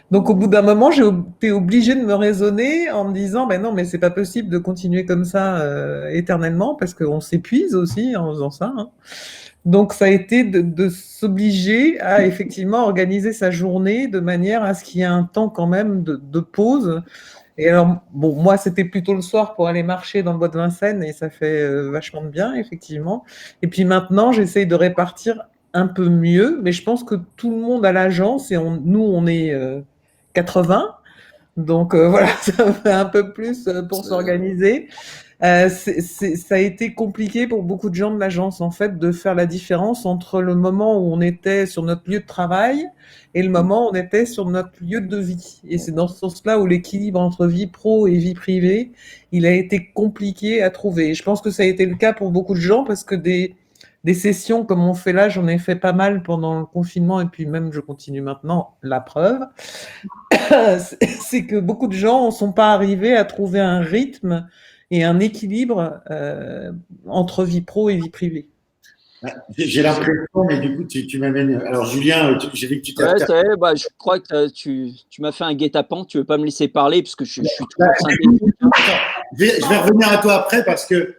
Donc, au bout d'un moment, j'ai été obligée de me raisonner en me disant, ben non, mais c'est pas possible de continuer comme ça éternellement parce qu'on s'épuise aussi en faisant ça. Hein. Donc, ça a été de s'obliger à effectivement organiser sa journée de manière à ce qu'il y ait un temps quand même de pause. Et alors, bon, moi, c'était plutôt le soir pour aller marcher dans le bois de Vincennes et ça fait vachement de bien, effectivement. Et puis maintenant, j'essaye de répartir un peu mieux, mais je pense que tout le monde à l'agence, et nous, on est 80, donc voilà, ça fait un peu plus pour s'organiser. Ça a été compliqué pour beaucoup de gens de l'agence, en fait, de faire la différence entre le moment où on était sur notre lieu de travail et le moment où on était sur notre lieu de vie. Et c'est dans ce sens-là où l'équilibre entre vie pro et vie privée, il a été compliqué à trouver. Et je pense que ça a été le cas pour beaucoup de gens parce que des sessions comme on fait là, j'en ai fait pas mal pendant le confinement et puis même je continue maintenant, la preuve, c'est que beaucoup de gens ne sont pas arrivés à trouver un rythme et un équilibre entre vie pro et vie privée. J'ai l'impression, mais du coup, tu m'amènes. Alors, Julien, j'ai vu que tu t'es. Ouais, je crois que tu m'as fait un guet-apens. Tu ne veux pas me laisser parler parce que je suis toujours synthétique. Je vais revenir à toi après parce que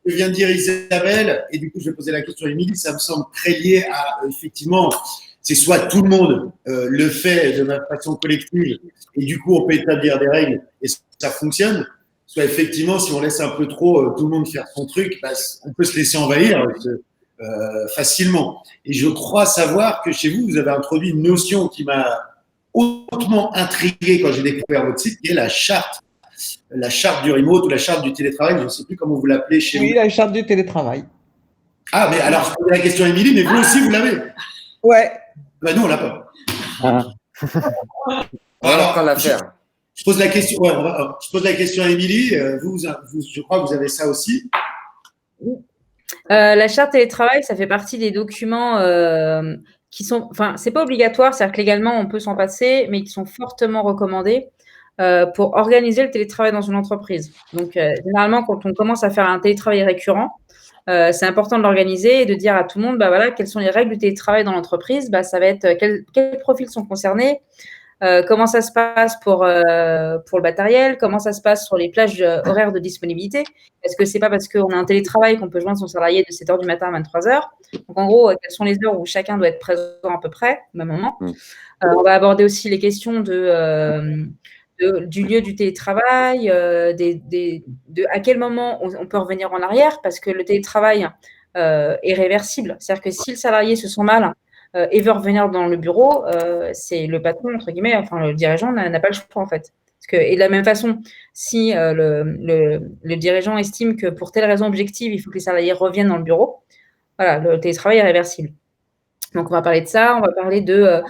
je viens de dire Isabelle et du coup, je vais poser la question à Émilie. Ça me semble très lié à, effectivement, c'est soit tout le monde le fait de façon collective et du coup, on peut établir des règles et ça fonctionne. Soit effectivement, si on laisse un peu trop tout le monde faire son truc, on peut se laisser envahir facilement. Et je crois savoir que chez vous, vous avez introduit une notion qui m'a hautement intrigué quand j'ai découvert votre site, qui est la charte du remote ou la charte du télétravail. Je ne sais plus comment vous l'appelez chez vous. Oui, la charte du télétravail. Ah, mais alors, je posais la question à Émilie, mais vous aussi, vous l'avez. Ouais. Ben non, on l'a pas. Alors, quand la faire. Je pose la question à Émilie. Je crois que vous avez ça aussi. La charte télétravail, ça fait partie des documents qui sont, enfin, c'est pas obligatoire, c'est-à-dire que légalement on peut s'en passer, mais qui sont fortement recommandés pour organiser le télétravail dans une entreprise. Donc, généralement, quand on commence à faire un télétravail récurrent, c'est important de l'organiser et de dire à tout le monde, bah voilà, quelles sont les règles du télétravail dans l'entreprise. Bah, ça va être quels profils sont concernés, comment ça se passe pour le matériel, comment ça se passe sur les plages horaires de disponibilité. Est-ce que c'est pas parce qu'on a un télétravail qu'on peut joindre son salarié de 7h du matin à 23h? Donc, en gros, quelles sont les heures où chacun doit être présent à peu près au même moment? On va aborder aussi les questions du lieu du télétravail, à quel moment on peut revenir en arrière, parce que le télétravail est réversible. C'est-à-dire que si le salarié se sent mal et veut revenir dans le bureau, c'est le patron, entre guillemets, enfin le dirigeant n'a pas le choix, en fait. Et de la même façon, si le dirigeant estime que pour telle raison objective, il faut que les salariés reviennent dans le bureau, voilà, le télétravail est réversible. Donc, on va parler de ça, on va parler de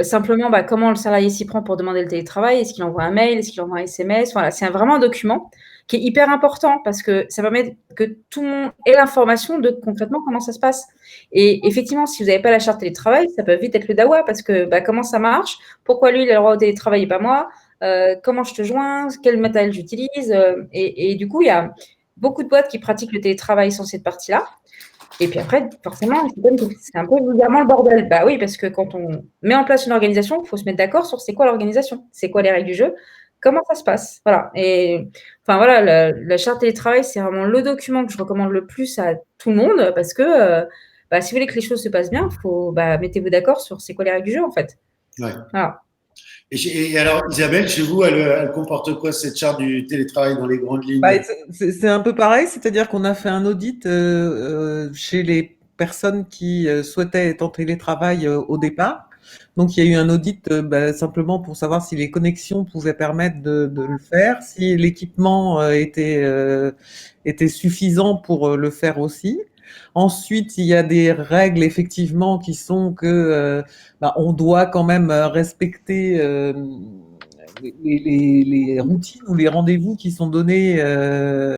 simplement comment le salarié s'y prend pour demander le télétravail. Est-ce qu'il envoie un mail? Est-ce qu'il envoie un SMS? Voilà, c'est vraiment un document qui est hyper important parce que ça permet que tout le monde ait l'information de concrètement comment ça se passe. Et effectivement, si vous n'avez pas la charte télétravail, ça peut vite être le dawa parce que comment ça marche? Pourquoi lui, il a le droit au télétravail et pas moi? Comment je te joins? Quel matériel j'utilise? Et du coup, il y a beaucoup de boîtes qui pratiquent le télétravail sans cette partie-là. Et puis après, forcément, c'est un peu vulgairement le bordel. Bah oui, parce que quand on met en place une organisation, il faut se mettre d'accord sur c'est quoi l'organisation, c'est quoi les règles du jeu, comment ça se passe. Voilà. Et enfin voilà, la charte télétravail, c'est vraiment le document que je recommande le plus à tout le monde parce que si vous voulez que les choses se passent bien, mettez-vous d'accord sur c'est quoi les règles du jeu en fait. Ouais. Voilà. Et alors, Isabelle, chez vous, elle comporte quoi cette charte du télétravail dans les grandes lignes? C'est un peu pareil, c'est-à-dire qu'on a fait un audit chez les personnes qui souhaitaient être en télétravail au départ. Donc, il y a eu un audit simplement pour savoir si les connexions pouvaient permettre de le faire, si l'équipement était suffisant pour le faire aussi. Ensuite, il y a des règles effectivement qui sont que on doit quand même respecter les routines ou les rendez-vous qui sont donnés